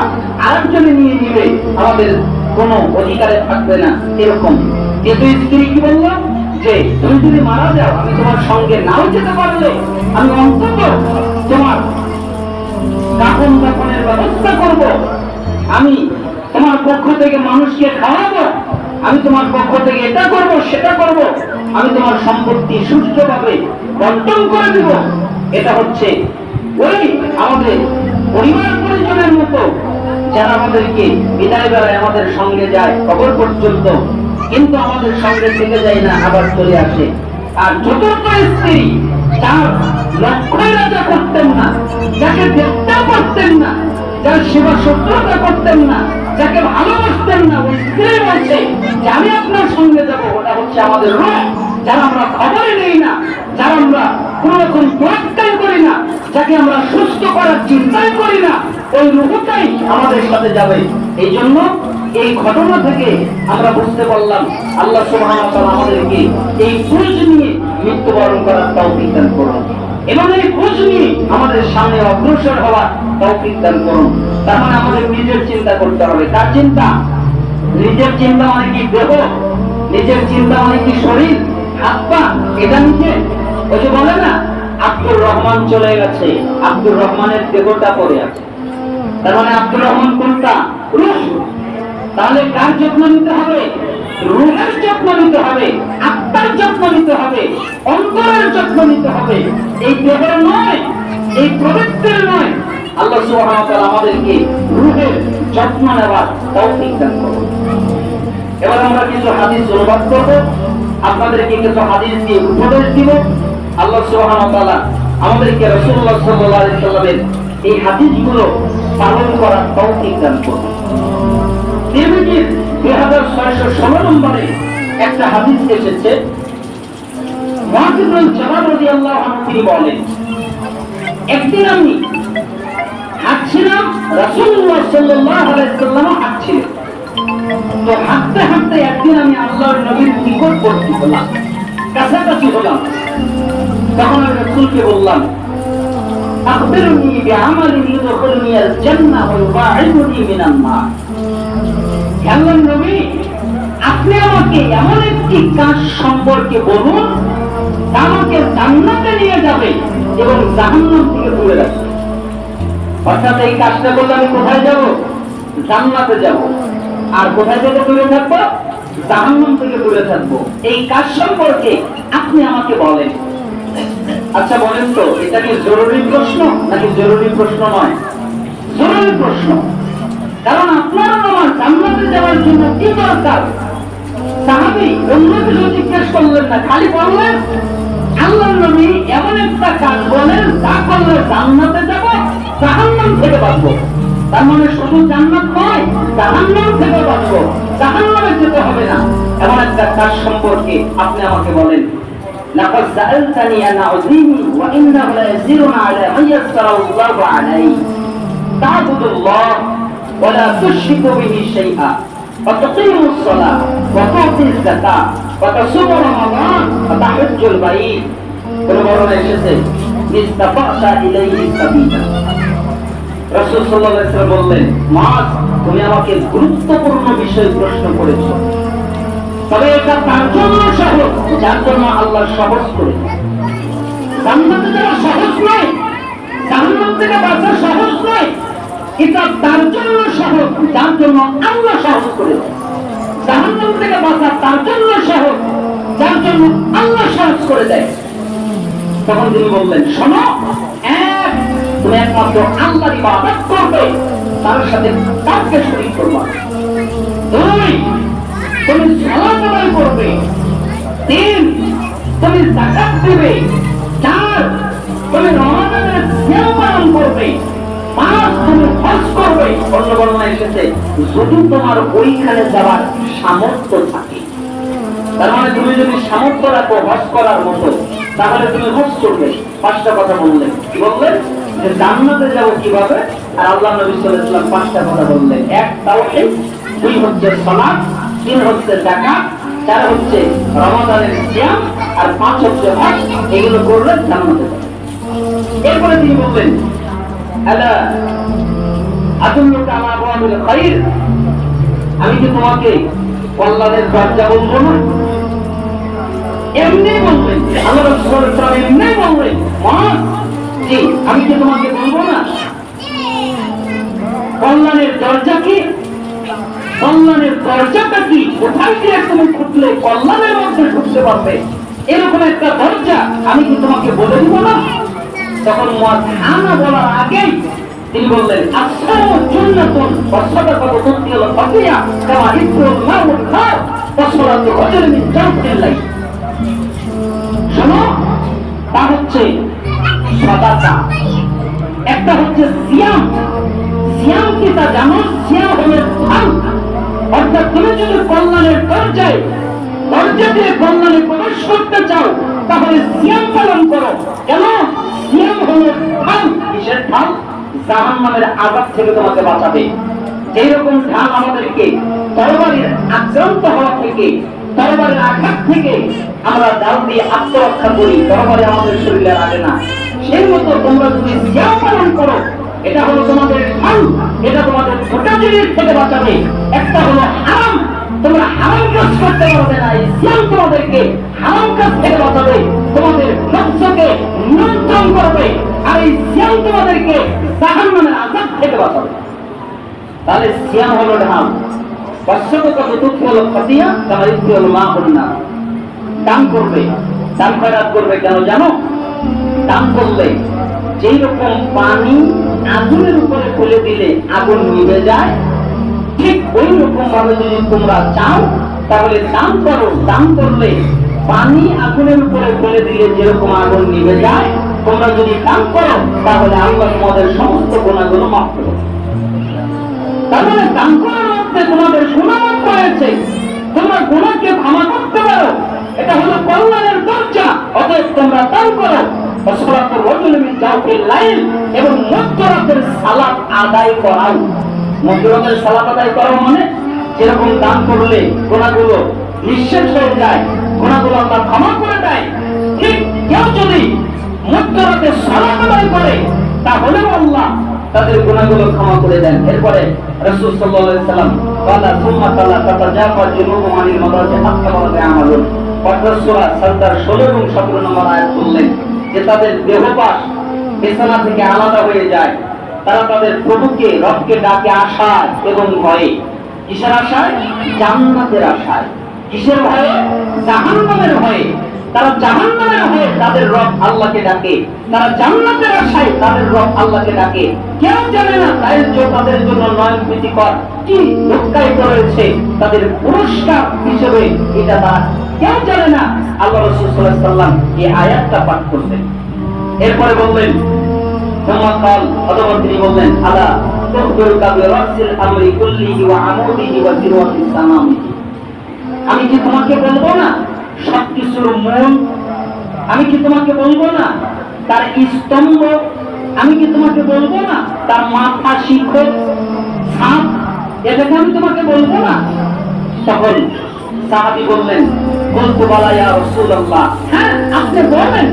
S1: আরেকজনে নিয়ে নিবে, আমাদের কোনো অধিকারে থাকবে না। এরকম দ্বিতীয় স্ত্রী কি বলল যে তুমি যদি মারা যাও, আমি তোমার সঙ্গে নাও যেতে পারলে আমি অন্তত তোমার কাফন দাফনের ব্যবস্থা করব, আমি তোমার পক্ষ থেকে মানুষকে খাওয়াবো, আমি তোমার পক্ষ থেকে এটা করব সেটা করব, আমি তোমার সম্পত্তি সুষ্ঠুভাবে বন্টন করে দেব। এটা হচ্ছে ওই আমাদের পরিবার পরিজন জনের মতো যারা আমাদেরকে বিদায় বেলায় আমাদের সঙ্গে যায় কবর পর্যন্ত, কিন্তু আমাদের সঙ্গে থেকে যায় না, আবার চলে আসে। আর চতুর্থ স্ত্রী যার লক্ষ্যই রাজা করতেন না, যাকে দেখতেও করতেন না, যার সেবা শুশ্রূষা করতেন না, যাকে ভালোবাসতেন না, ওই স্ত্রী বলছে যে আমি আপনার সঙ্গে যাবো। ওটা হচ্ছে আমাদের রূহ, যারা আমরা খবরে নেই না, যারা আমরা কোন রকম তোয়াক্কাল করি না, যাকে আমরা সুস্থ করার চিন্তাই করি না, ওই রূহটাই আমাদের সাথে যাবে। এই জন্য এই ঘটনা থেকে আমরা বুঝতে পারলাম আল্লাহ সুবহানাহু ওয়া তাআলা আমাদেরকে এই বুঝ নিয়ে মৃত্যুবরণ করার তৌফিক দান করুন এবং এই বুঝ নিয়ে আমাদের সামনে অগ্রসর হওয়ার তৌফিক দান করুন। তার মানে আমাদের নিজের চিন্তা করতে হবে। তার চিন্তা, নিজের চিন্তা মানে কি দেহ, নিজের চিন্তা মানে কি শরীর, হাত পা, এটা নিজে। ওই যে বলে না আব্দুর রহমান চলে গেছে, আব্দুর রহমানের দেহটা পড়ে আছে। তার মানে আব্দুর রহমান কোনটা? রূহ। তাহলে কার যত্ন নিতে হবে? রূহের যত্ন নিতে হবে, আত্মার যত্ন নিতে হবে, অন্তরের যত্ন নিতে হবে, এই দেহের নয়, এই প্রবৃত্তির নয়। আল্লাহ সুবহানাহু ওয়া তাআলা আমাদেরকে রূহের যত্ন নেওয়ার তৌফিক দান করুন। এবার আমরা কিছু হাদিস অনুবাদ করব, আপনাদেরকে কিছু হাদিস দিয়ে উপদেশ দিব। আল্লাহ সুবহানাহু ওয়া তাআলা আমাদেরকে রাসূলুল্লাহ সাল্লাল্লাহু আলাইহি ওয়াসাল্লামের এই হাদিসগুলো পালন করার তৌফিক দান করুন। তিরমিজির 2616 নম্বরে একটা হাদিস এসেছে। মুআয ইবনে জাবাল রাদিয়াল্লাহু আনহু তিনি বলেন, একদিন আমি হাঁটছিলাম, রাসূলুল্লাহ সাল্লাল্লাহু আলাইহি ওয়াসাল্লাম হাঁটছিলেন। তো হাঁটতে হাঁটতে একদিন আমি আল্লাহর নবীর নিকটবর্তী হলাম, কাছাকাছি হলাম। তখন আমি রাসূলকে বললাম, আখবিরনি বিআমালিন ইউদখিলুনি আল জান্নাহ ওয়া ইউবাঈদুনি মিনান নার। আল্লাহর নবী, আপনি আমাকে এমন একটি কাজ সম্পর্কে বলুন তা আমাকে জান্নাতে নিয়ে যাবে এবং জাহান্নাম থেকে দূরে রাখবে। অর্থাৎ এই কাজটা করলে আমি কোথায় যাব? জান্নাতে যাব। আর কোথায় থেকে দূরে থাকবো? জাহান্নাম থেকে দূরে থাকবো। এই কাজ সম্পর্কে আপনি আমাকে বলেন। আচ্ছা বলেন তো, এটা কি জরুরি প্রশ্ন নাকি জরুরি প্রশ্ন নয়? জরুরি প্রশ্ন। কারণ আপনার আমার জান্নাতে যাওয়ার জন্য কি দরকার? সাহাবী অন্য কিছু জিজ্ঞেস করলেন না, খালি বললেন আল্লাহর নবী এমন একটা কাজ বলেন যা করলে জান্নাতে যাব, জাহান্নাম থেকে বাঁচবো। তার মানে শুধু জান্নাত নয়, জাহান্নাম থেকে বাঁচবো, জাহান্নামে যেতে হবে না। এমন একটা কাজ সম্পর্কে আপনি আমাকে বলেন। লাকাদ সাআলতানি আন আযীমি ওয়া ইন্নাহু লা ইয়াসিরুনা আলা মান ইয়াসসারাল্লাহু আলাইহি তা'বুদুল্লাহ ওয়া লা তুশরিকু বিহি শাইআ ওয়া তুকিমুস সালাহ ওয়া তু'তিজ যাকাত ওয়া তাসুমু রমাদান ওয়া তাহজ্জুল বাইত। কোন বর্ণনা এসেছে ইস্তাফাতা ইলাইহি সাবিলা। রাসূল সাল্লাল্লাহু আলাইহি ওয়াসাল্লাম বললেন, মুআয, তুমি আমাকে গুরুত্বপূর্ণ বিষয় প্রশ্ন করেছো, তবে এটা তার জন্য সহজ যার জন্য আল্লাহ সহজ করেছে। জান্নাতে যাওয়া সহজ নয়, জাহান্নাম থেকে বাঁচা সহজ নয়। এটা তার জন্য সহজ যার জন্য আল্লাহ সহজ করেছে। জাহান্নাম থেকে বাঁচা তার জন্য সহজ যার জন্য আল্লাহ সহজ করে দেয়। তখন তিনি বললেন, শোনো, এক, তুমি একমাত্র আল্লাহর ইবাদত করবে, তার সাথে কাউকে শরীক করবে না। দুই, তুমি সালাত আদায় করবে। তিন, তুমি যাকাত দিবে। চার, তুমি রমাদানের সিয়াম পালন করবে। পাঁচ, তুমি হজ করবে। অন্য বর্ণনা এসেছে যদি তোমার ওইখানে যাওয়ার সামর্থ্য থাকে। তার মানে তুমি যদি সামর্থ্য রাখো হজ করার মতো, তাহলে তুমি হজ করবে। পাঁচটা কথা বললেন। কি বললেন? যে জান্নাতে যাবো কিভাবে, আর আল্লাহ নবী সাল্লাল্লাহু আলাইহি ওয়াসাল্লাম পাঁচটা কথা বললেন। এক, তাওহীদ। দুই হচ্ছে সালাত। তিন হচ্ছে যাকাত। চার হচ্ছে রমাদানের সিয়াম। আর পাঁচ হচ্ছে হজ। এগুলো করলে জান্নাতে যাবে। এরপরে তিনি বললেন, আলা আদুল্লুকা আলা আবওয়াবিল খায়র, আমি কি তোমাকে কল্যাণের দরজা বলবো না? এমনি বলবেন আল্লাহ রাসূল সাল্লাল্লাহু আলাইহি ওয়াসাল্লাম, এমনি বলবেন, মুআয, জি, আমি কি তোমাকে বলবো না কল্যাণের দরজা কি? কল্যাণের দরজাটা কি? কোথায় গিয়ে তুমি খুঁজলে কল্যাণের মধ্যে ঢুকতে পারবে এরকম একটা দরজা আমি কি তোমাকে বলে দিব না? তখন মুআয হ্যাঁ না বলার আগেই তিনি বললেন আসসালামু জুন্নাতুন ওয়া সাদাকাতু তুতিল ফাতিয়া কামা ইত্রুল মাউল খার ওয়া সালাতু রাজুল মিন জাওফিল লাইল। শোনো, তা হচ্ছে সাদাকা, একটা হচ্ছে সিয়াম। সিয়াম কি তা জানো? সিয়াম হলো ধান। অর্থাৎ তুমি যদি কল্যাণের দরজায় দরজা দিয়ে কল্যাণে প্রবেশ করতে চাও তাহলে সিয়াম পালন করো। কেন? সিয়াম হলো ধান। কিসের ধান? জাহান্নামের আযাব থেকে তোমাকে বাঁচাবে। যেরকম ধান আমাদেরকে তরবারির আক্রান্ত হওয়া থেকে, তরবারির আঘাত থেকে আমরা ডাল দিয়ে আত্মরক্ষা করি, তরবারি আমাদের শরীরে লাগে না, সেই মতো তোমরা যদি সিয়াম পালন করো, এটা হলো তোমাদের ধান, এটা তোমাদের গোটা জিনিস থেকে বাঁচাবে। একটা হলো হারাম, তোমরা হারাম কাজ করতে পারবে না, এই সিয়াম তোমাদেরকে হারাম কাজ থেকে বাঁচাবে, তোমাদের নফসকে নিয়ন্ত্রণ করবে, আর এই সিয়াম তোমাদেরকে জাহান্নামের আযাব থেকে বাঁচাবে। তাহলে সিয়াম হলো ঢাল। দান করবে, দান খয়রাত করবে। কেন জানো? দান করলে যেই রকম পানি আগুনের উপরে ফেলে দিলে আগুন নিভে যায়, ঠিক ওই রকম ভাবে যদি তোমরা চাও তাহলে দান করো। দান করলে পানি আগুনের উপরে ফেলে দিলে যেরকম আগুন নিভে যায়, তোমরা যদি দান করো তাহলে আল্লাহ তোমাদের সমস্ত গুনাহগুলো মাফ করবে। তাহলে দান করার মধ্যে তোমাদের সুনামত রয়েছে, তোমরা গুনাহকে ক্ষমা করতে পারো, এটা হলো কল্যাণের দরজা। অতএব তোমরা দান করো। এবং মধ্যরাতের সালাত আদায় করাও। মধ্যরাতের সালাত আদায় করাও মানে যেরকম দান করলে গুনাহগুলো নিঃশেষ হয়ে যায়, গুনাহগুলো আল্লাহ ক্ষমা করে দেয়, ঠিক কেউ যদি মধ্যরাতে সালাত আদায় করে তাহলেও আল্লাহ তাদের গুনাহগুলো ক্ষমা করে দেন। এরপরে রাসূল সাল্লাল্লাহু আলাইহি সাল্লাম ওয়ালা সুম্মা তালা তাতাজাফা জুনুবুহুম আনিল মাদাজি হাত্তা ওয়ালা ইয়ামালুন। অর্থাৎ সূরা সাজদার 16 এবং 17 নম্বর আয়াত বললেন যে তাদের দেহপাশ বিছানা থেকে আলাদা হয়ে যায়, তারা তাদের প্রভুকে রবকে ডাকে আশায় এবং ভয়ে। কিসের আশায়? জান্নাতের আশায়। কিসের ভয়ে? জাহান্নামের ভয়ে। তারা জাহান্নামের ভয়ে তাদের রব আল্লাহকে ডাকে, তারা জান্নাতের আশায় তাদের রব আল্লাহকে ডাকে। কেউ জানে না তাদের জন্য নয়ন প্রীতিকর কি লুকায়িত রয়েছে, তাদের পুরস্কার হিসেবে এটা তারা কেউ জানে না। আল্লাহ রাসূল সাল্লাল্লাহু আলাইহি ওয়াসাল্লাম এই আয়াতটা পাঠ করলেন। এরপরে বললেন সমাকাল অথবা তিনি বললেন আলা তুখবিরুকা বিরাসিল আমরি কুল্লিহি ওয়া আমুদিহি ওয়া জিরওয়াতিস সামামি। আমি কি তোমাকে বলবো না সবকিছুর মূল? আমি কি তোমাকে বলবো না তার স্তম্ভ? আমি কি তোমাকে বলবো না তার মাথা, শিখর, ছাপ? এটাকে আমি তোমাকে বলবো না? তখন সাহাবী বললেন বলতো বালা ইয়া রাসূলুল্লাহ, হ্যাঁ আপনি বলেন।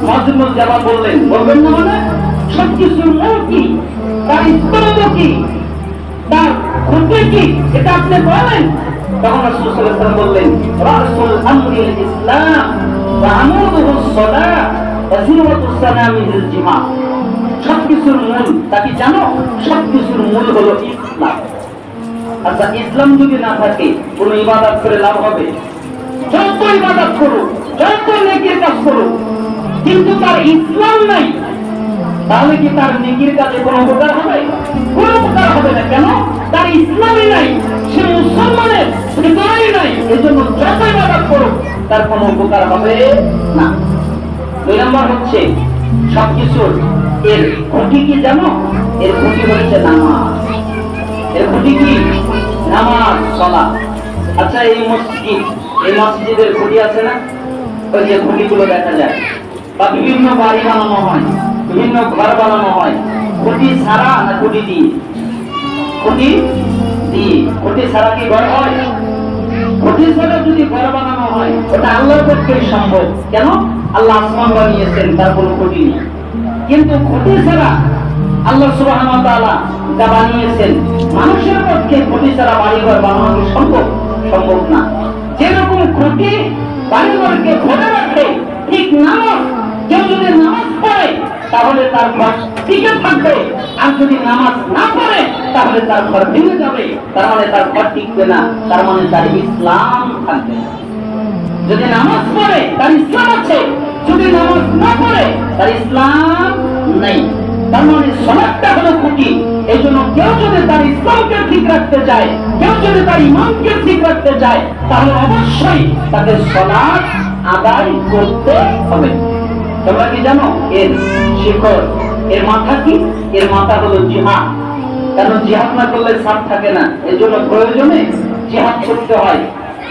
S1: মজমুল জবাব বললেন বলবেন না মানে? সবকিছুর মূল কি, তার স্তম্ভ কি, তার খুঁটি কি, এটা আপনি বলেন। তখন রাসূল সাল্লাল্লাহু আলাইহি ওয়াসাল্লাম বললেন রাসূল আমরিল ইসলাম ওয়া আমুদুহুস সালাহ ওয়া জিরওয়াতুস সানামিল জিহাদ। সবকিছুর মূল তা কি জানো? সবকিছুর মূল হলো ইসলাম। আচ্ছা, ইসলাম যদি না থাকে কোন ইবাদত করে লাভ হবে? যত ইবাদত করো, যত নেকির কাজ করো, কিন্তু তার ইসলাম নাই, তাহলে কি তার নেকির কাজে কোনো উপকার হবে? কোনো উপকার হবে না। কেন? তার ইসলামই নাই, সে মুসলমানের হৃদয়ই নাই। এই জন্য যত ইবাদত করো তার কোনো উপকার হবে না। 2 নম্বর হচ্ছে সবকিছুর এর খুঁটি কি জানো? এর খুঁটি হচ্ছে নামাজ। এর খুঁটি কি? নামাজ, সালাত। আচ্ছা, এই মসজিদের খুঁটি আছে না? ওই যে খুঁটিগুলো দেখা যায়, বা বিভিন্ন বাড়ি বানানো হয়, বিভিন্ন ঘর বানানো হয়, খুঁটি ছাড়া না খুঁটি দিয়ে? খুঁটি দিয়ে। খুঁটি ছাড়া কি ঘর হয়? খুঁটি ছাড়া যদি ঘর বানানো হয় ওটা আল্লাহর পক্ষে সম্ভব। কেন? আল্লাহ আসমান বানিয়েছেন, তার কোনো খুঁটি নেই। কিন্তু খুঁটি ছাড়া আল্লাহ সুবহানাহু ওয়া তাআলা যা বানিয়েছেন, মানুষের পক্ষে খুঁটি ছাড়া বাড়িঘর বানানো কি সম্ভব? সম্ভব না। যেরকম খুঁটি বাড়িঘরকে ধরে রাখে, ঠিক নামাজ, কেউ যদি নামাজ পড়ে তাহলে তার ঘর টিকে থাকবে, আর যদি নামাজ না পড়ে তাহলে তার ঘর ভেঙে যাবে। তার মানে তার ঘর টিকবে না, তার মানে তার ইসলাম থাকবে না। যদি নামাজ পড়ে তার ইসলাম আছে, যদি নামাজ না পড়ে তার ইসলাম নেই। তার মানে সালাতটা হলো থাকি। এই জন্য কেউ যদি তার ইসলামকে ঠিক রাখতে চায়, কেউ যদি তার ইমানকে ঠিক রাখতে চায়, তাহলে অবশ্যই তাকে সালাত আদায় করতে হবে। তোমরা কি জানো এর শিখর, এর মাথা কি? এর মাথা হলো জিহাদ। কারণ জিহাদ না করলে সাথ থাকে না, এই জন্য প্রয়োজনে জিহাদ করতে হয়।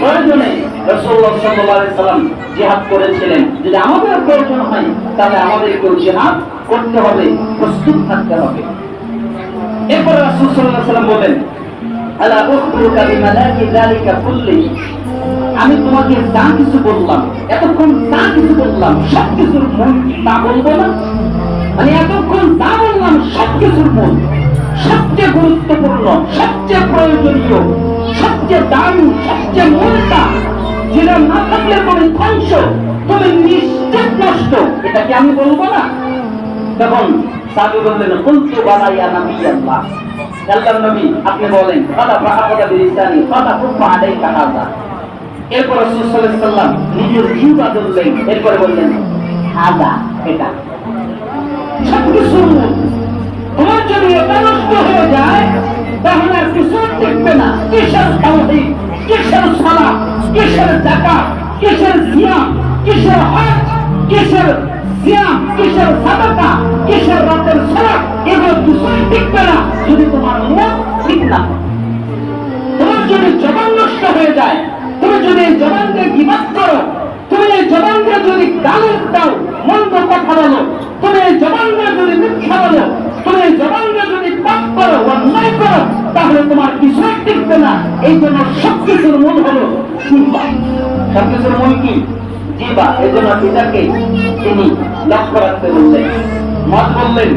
S1: প্রয়োজনে রাসূলুল্লাহ সাল্লাল্লাহু আলাইহি সাল্লাম জিহাদ করেছিলেন। যদি আমাদের প্রয়োজন হয় তাহলে আমাদেরকেও জিহাদ করতে হবে, প্রস্তুত থাকতে হবে। এরপর রাসূল সাল্লাল্লাহু আলাইহি সাল্লাম বলেন, আলা উখবিরুকা বিমালাকি যালিকা কুল্লি, আমি তোমাকে যা কিছু বললাম, এতক্ষণ যা কিছু বললাম সবকিছুর মূল তা বলবো না? মানে এতক্ষণ যা বললাম সবকিছুর মূল, সবচেয়ে গুরুত্বপূর্ণ, সবচেয়ে প্রয়োজনীয়, সবচেয়ে দামি, সবচেয়ে মূলটা, যেটা না থাকলে তুমি ধ্বংস, তুমি নিশ্চিত নষ্ট, এটা কি আমি বলবো না? তখন সাহাবী বললেন, কুলতু বালা ইয়া নবিয়াল্লাহ, আল্লাহর নবী আপনি বলেন। ফালা ফাহাদা বিলিসানি ফালা কুফা আলাইকা হাযা। এরপর রাসূল সাল্লাল্লাহু আলাইহি ওয়াসাল্লাম নিজের জিহ্বা ধরলেন, এরপর বললেন হাযা, এটা সবকিছু মূল। তোমার যদি এটা নষ্ট হয়ে যায় তাহলে আর কিছু টিকবে না। কিসের তাওহীদ, কিসের সালাত, কিসের যাকাত, কিসের সিয়াম, কিসের হজ, কিসের সিয়াম, কিসের সাদাকা, কিসের রাতের সালাত, এগুলো কিছুই টিকবে না যদি তোমার মন ঠিক না। তোমার যদি জবান নষ্ট হয়ে যায়, তুমি যদি এই জবানকে গীবত করো, তুমি এই জবানকে যদি গালি দাও, মন্দ কথা বলো, তুমি এই জবানকে যদি মিথ্যা বলো, তুমি এই জবানকে যদি পাপ করো, অন্যায় করো, তাহলে তোমার কিছুই টিকবে না। এই জন্য সবকিছুর মূল হলো জিহ্বা। সবকিছুর মূল কি? জিহ্বা। এই জন্য এটাকে তিনি লক্ষ্য রাখতে বললেন। মত বললেন,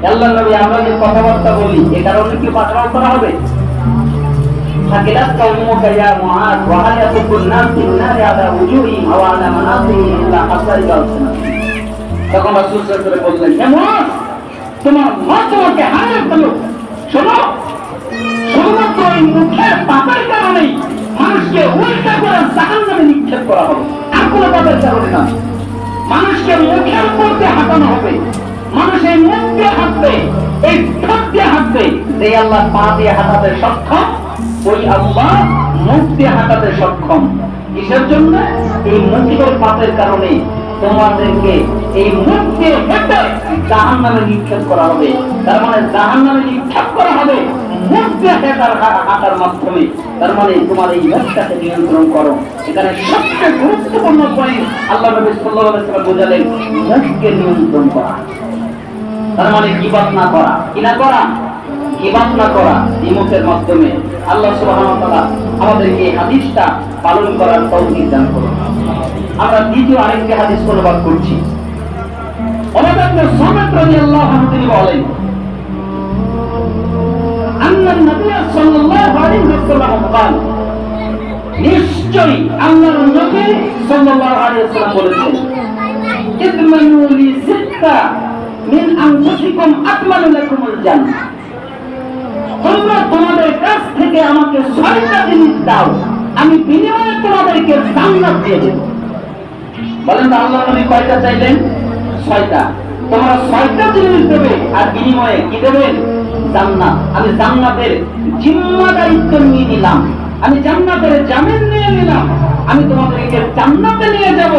S1: আল্লাহর নবী আমরা যে কথাবার্তা বলি এ কারণে কি পাকড়াও করা হবে? হাকিরাত কওমুকা ইয়া মুআদ ওয়া হাল ইয়াকুল নাস ফিন নারি আলা উজুহিম ওয়া আলা মানাসিহিম ইল্লা হাসারি আল-সিনাত। তখন রাসূল সাল্লাল্লাহু আলাইহি ওয়াসাল্লাম বললেন, হে মুআদ, তোমার মা তোমাকে হারাম করলো। শোনো, শুধুমাত্র এই মুখের পাপের কারণে মানুষকে উল্টা করে জাহান্নামে নিক্ষেপ করা হবে, আর কোনো পাপের কারণে না। মানুষকে মুখের উপর দিয়ে হাঁটানো হবে, মানুষ এই মুখ দিয়ে হাঁটবে, এই ঠোঁট দিয়ে হাঁটবে। যে আল্লাহ পা দিয়ে হাঁটাতে সক্ষম, ওই আল্লাহ মুখ দিয়ে হাঁটাতে সক্ষম। কিসের জন্য? এই মুখের পাপের কারণে তোমাদেরকে এই মুখ দিয়ে হেঁটে জাহান্নামে নিক্ষেপ করা হবে। তার মানে জাহান্নামে নিক্ষেপ করা হবে মুখ দিয়ে হাঁটার মাধ্যমে। তার মানে তোমার এই মুখটাকে নিয়ন্ত্রণ করো। এখানে সবচেয়ে গুরুত্বপূর্ণ পয়েন্ট আল্লাহ নবী সাল্লাল্লাহু আলাইহি ওয়াসাল্লাম বোঝালেন, মুখকে নিয়ন্ত্রণ করা। তার মানে গীবত না করা, কি না করা? গীবত না করা। এই মুখের মাধ্যমে আল্লাহ সুবহানাহু ওয়া তাআলা আমাদেরকে এই হাদিসটা পালন করার তৌফিক দান করুন। আমরা দ্বিতীয় আরেকটি হাদিস অনুবাদ করছি। ওনাদের সাহাবা রাদিয়াল্লাহু আনহু তিনি বলেন, আন্না নবী সাল্লাল্লাহু আলাইহি ওয়াসাল্লাম বলেন, নিশ্চয়ই আল্লাহর নবী সাল্লাল্লাহু আলাইহি ওয়াসাল্লাম বলেছেন, ইদমানু লি সিত্তা মিন আনফুসিকুম আকমালু লাকুমুল জান্নাহ। তোমরা তোমাদের কাছ থেকে আমাকে 6টা জিনিস দাও, আমি বিনিময়ে তোমাদেরকে জান্নাত দিয়ে দেব। বলেন তো আল্লাহ নবী কয়টা চাইলেন? 6টা। তোমরা 6টা জিনিস দেবে আর বিনিময়ে কি দেবেন? জান্নাত। আমি জান্নাতের জিম্মাদারিত্ব নিয়ে নিলাম, আমি জান্নাতের জামিন নিয়ে নিলাম, আমি তোমাদেরকে জান্নাতে নিয়ে যাব,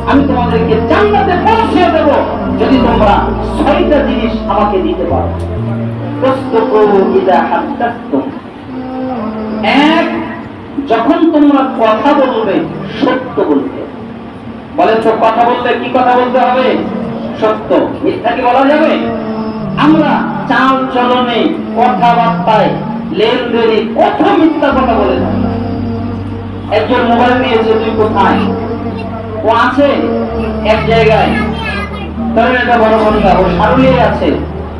S1: আমি তোমাদেরকে জান্নাতে পৌঁছে দেব যদি তোমরা 6টা জিনিস আমাকে দিতে পারো। এক, যখন তোমরা কথা বলবে সত্য বলবে। বলেন তো কথা বললে কি কথা বলতে হবে? সত্য। মিথ্যা কি বলা যাবে? আমরা চাল চলনে, কথাবার্তায়, লেনদেনে কত মিথ্যা কথা বলে থাকি। একজন মোবাইল নিয়েছে, তুই কোথায়? ও আছে এক জায়গায়, ধরেন এটা বড় ভাঙ্গা, ও সারুলিয়ায় আছে।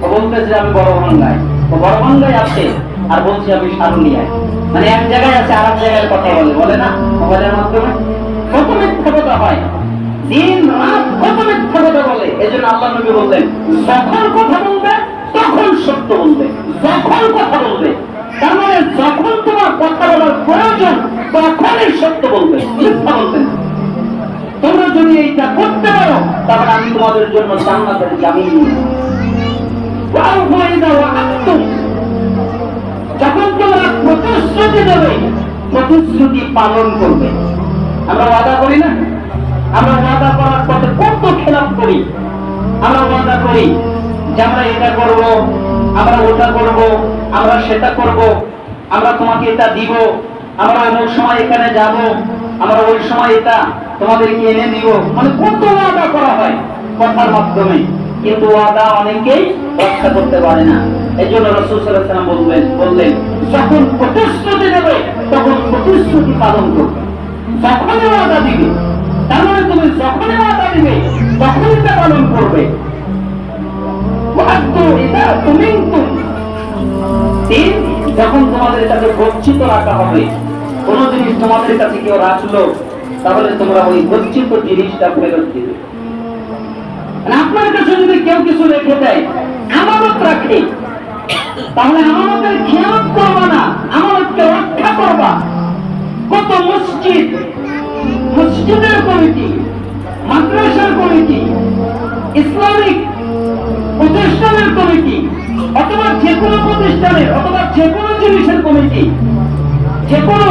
S1: ও বলতেছে আমি বড় ভাঙ্গায়, ও বড় ভাঙ্গায় আছে আর বলছে আমি সারুলিয়ায়। মানে এক জায়গায় আছে আর এক জায়গায় কথা বলে, বলে না মোবাইলের মাধ্যমে? কত মিথ্যা কথা হয়, দিন রাত কত মিথ্যা কথা বলে। এই জন্য আল্লাহ নবী বললেন, যখন কথা বলবে তখন সত্য বলবে। যখন কথা বলবে, তার মানে যখন তোমার কথা বলার প্রয়োজন তখনই সত্য বলবে, মিথ্যা বলবে না। তোমরা যদি এইটা করতে পারো তাহলে আমি তোমাদের জন্য জান্নাতের জামিন নিয়ে। যখন তোমরা প্রতিশ্রুতি দেবে প্রতিশ্রুতি পালন করবে। আমরা ওয়াদা করি না? আমরা ওয়াদা করার পথে কত খেলাপ করি। আমরা ওয়াদা করি যে আমরা এটা করব, আমরা ওটা করব, আমরা সেটা করব, আমরা তোমাকে এটা দিব, আমরা অমুক সময় এখানে যাব, আমরা ওই সময় এটা তোমাদেরকে এনে দিব। মানে কত ওয়াদা করা হয় কথার মাধ্যমে, কিন্তু ওয়াদা অনেকেই রক্ষা করতে পারে না। এই জন্য রাসূল সাল্লাল্লাহু আলাইহি ওয়াসাল্লাম বললেন, যখন প্রতিশ্রুতি দেবে তখন প্রতিশ্রুতি পালন করবে। যখনই ওয়াদা দিবে, তার মানে তুমি যখনই ওয়াদা দিবে তখনই তা পালন করবে। যখন তোমাদের কাছে গচ্ছিত রাখা হবে, কোন জিনিস তোমাদের কাছে কেউ রাখলো, তাহলে তোমরা ওই গচ্ছিত জিনিসটা ফেরত দিবে। আপনার কাছে যদি কেউ কিছু রেখে দেয়, আমানত রাখে, তাহলে আমানতের খেয়ানত করবা না, আমানতকে রক্ষা করবা। কত মসজিদের কমিটি, মাদ্রাসার কমিটি, ইসলামিক প্রতিষ্ঠানের কমিটি, অথবা যে কোনো প্রতিষ্ঠানের অথবা যে কোনো জিনিসের কমিটি, যে কোনো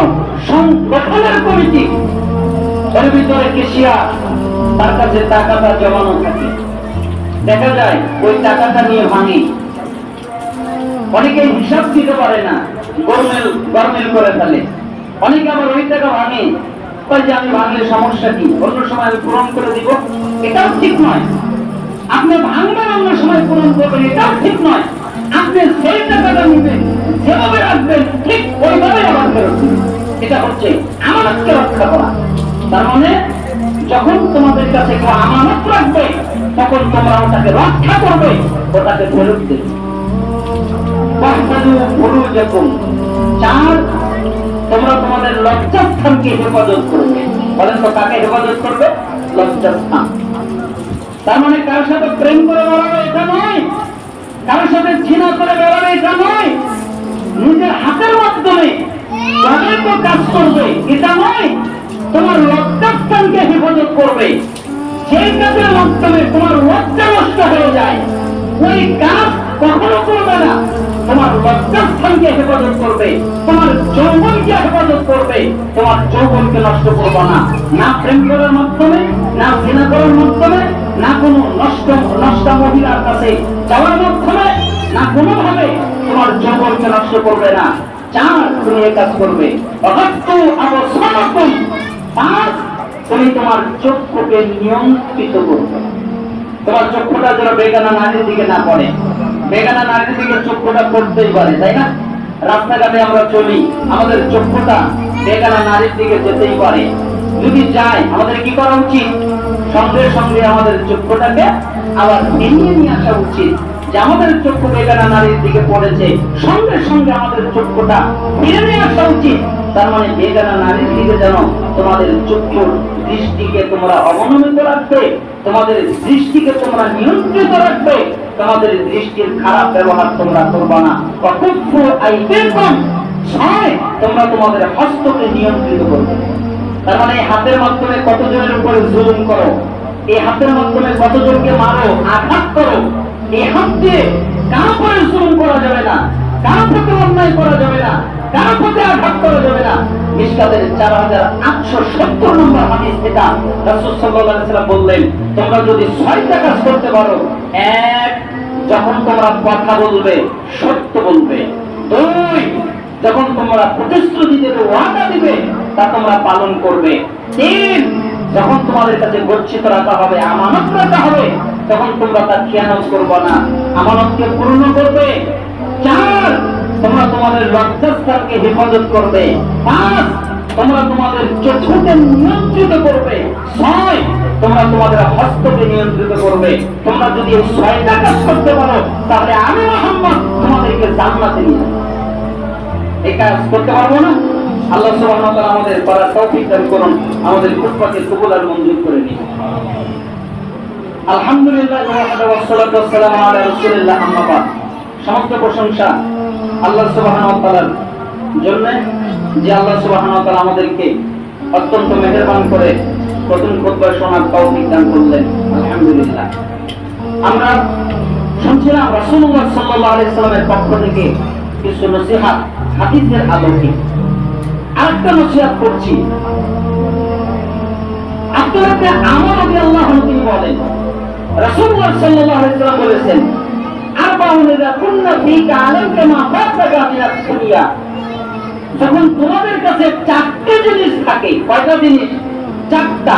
S1: সংগঠনের কমিটি, এর ভিতরে কেশিয়ার তার কাছে টাকাটা জমানো থাকে। দেখা যায় ওই টাকাটা নিয়ে ভাঙে, অনেকে হিসাব দিতে পারে না, গরমিল করে ফেলে। অনেকে আবার ওই টাকা ভাঙে, যে আমি ভাঙলে সমস্যা কি, অন্য সময় আমি পূরণ করে দিব। এটাও ঠিক নয়। আপনি ভাঙবেন, অন্য সময় পূরণ করবেন, এটাও ঠিক নয়। আপনি সেই টাকাটা নিবেন, যেভাবে রাখবেন ঠিক ওইভাবে আবার ফেরত দিবেন। এটা হচ্ছে আমানতকে রক্ষা করা। তার মানে যখন তোমাদের কাছে কেউ আমানত রাখবে, তখন তোমরা ওটাকে রক্ষা করবে, ওটাকে ফেরত দেবে। চার, তোমরা তোমাদের লজ্জাস্থানকে হেফাজত করবে। বলেন তো, কাকে হেফাজত করবে? লজ্জাস্থান। তার মানে কারোর সাথে প্রেম করে বেড়াবে এটা নয়, কারোর সাথে জিনা করে বেড়াবে এটা নয়, নিজের হাতের মাধ্যমে কাজ করবে এটা নয়। তোমার লজ্জাস্থানকে হেফাজত করবে। সেই কাজের মাধ্যমে তোমার লজ্জা নষ্ট হয়ে যায়, ওই কাজ কখনো করবে না। তোমার লজ্জাস্থানকে হেফাজত করবে, তোমার যৌবনকে হেফাজত করবে, তোমার যৌবনকে নষ্ট করবে না। না প্রেম করার মাধ্যমে, না জিনা করার মাধ্যমে, না কোনো নষ্ট মহিলার কাছে যাওয়ার মাধ্যমে, না কোনোভাবে তোমার যৌবনকে নষ্ট করবে না। চার, তুমি এই কাজ করবে। পাঁচ, তুমি তোমার চক্ষুকে নিয়ন্ত্রিত করবে। তোমার চক্ষুটা যেন বেগানা নারীর দিকে না পড়ে। বেগানা নারীর দিকে চক্ষুটা পড়তেই পারে, তাই না? রাস্তাঘাটে আমরা চলি, আমাদের চক্ষুটা বেগানা নারীর দিকে যেতেই পারে। যদি যায়, আমাদের কি করা উচিত? সঙ্গে সঙ্গে আমাদের চক্ষুটাকে আবার ফিরিয়ে নিয়ে আসা উচিত। যে আমাদের চক্ষু বেগানা নারীর দিকে পড়েছে, সঙ্গে সঙ্গে আমাদের চক্ষুটা ফিরে নিয়ে আসা উচিত। তার মানে বেগানা নারীর দিকে যেন তোমাদের চক্ষুর দৃষ্টিকে তোমরা অবনমিত রাখবে, তোমাদের দৃষ্টিকে তোমরা নিয়ন্ত্রিত রাখবে, তোমাদের দৃষ্টির খারাপ ব্যবহার তোমরা করবা না। তোমরা তোমাদের হস্তকে নিয়ন্ত্রিত করবে। তার মানে হাতের মাধ্যমে কতজনের উপরে জুলুম করো, এই হাতের মাধ্যমে কতজনকে মারো, আঘাত করো। এই হাত দিয়ে কারো উপরে জুলুম করা যাবে না, কারো প্রতি অন্যায় করা যাবে না, কারো প্রতি আঘাত করা যাবে না। মিশকাতের 4870 নম্বর হাদিস থেকে রাসূল সাল্লাল্লাহু আলাইহি ওয়াসাল্লাম বললেন, তোমরা যদি 6টা কাজ করতে পারো, এক, যখন তোমরা কথা বলবে সত্য বলবে। দুই, যখন তোমরা প্রতিশ্রুতি দেবে, ওয়াদা দিবে, তা তোমরা পালন করবে। তিন, যখন তোমাদের কাছে গচ্ছিত রাখা হবে, আমানত রাখা হবে, তখন তোমরা তার খেয়ানত করবে না, আমানতকে পূর্ণ করবে। চার, তোমরা তোমাদের লজ্জাস্থানকে হেফাজত করবে। পাঁচ, তোমরা তোমাদের চক্ষুকে নিয়ন্ত্রিত করবে। ছয়, তোমরা তোমাদের হস্তকে নিয়ন্ত্রিত করবে। তোমরা যদি এই 6টা কাজ করতে পারো, তাহলে আমি মুহাম্মদ তোমাদেরকে জান্নাতে নিয়ে যাব। এই কাজ করতে পারবো না? আল্লাহ সুবহানাহু ওয়া তাআলা আমাদের করার তৌফিক দান করুন, আমাদের খুতবাকে কবুল আর মঞ্জুর করে নিন। আলহামদুলিল্লাহ ওয়া সাল্লাতু ওয়াসসালামু আলা রাসূলিল্লাহ, আম্মা বাদ। সমস্ত প্রশংসা আল্লাহ সুবহানাহু ওয়া তাআলার জন্য, যে আল্লাহ সুবহানাহু ওয়া তাআলা আমাদেরকে অত্যন্ত মেহেরবান করে প্রথম খুতবা শোনার তৌফিক দান করলেন। আলহামদুলিল্লাহ। আমরা শুনছিলাম রাসূলুল্লাহ সাল্লাল্লাহু আলাইহি সাল্লামের পক্ষ থেকে কিছু নসিহত হাদিসের আলোকে। আরেকটা নসিহত করছি। আব্দুল্লাহ আমর রাদিয়াল্লাহু আনহু তিনি বলেন রাসূলুল্লাহ সাল্লাল্লাহু আলাইহি সাল্লাম বলেছেন আরবাউন ইযা কুননা ফীকা আলামকা মা ফাতাকা মিনাদ দুনিয়া। যখন তোমাদের কাছে চারটি জিনিস থাকে, কয়টা জিনিস? চারটা।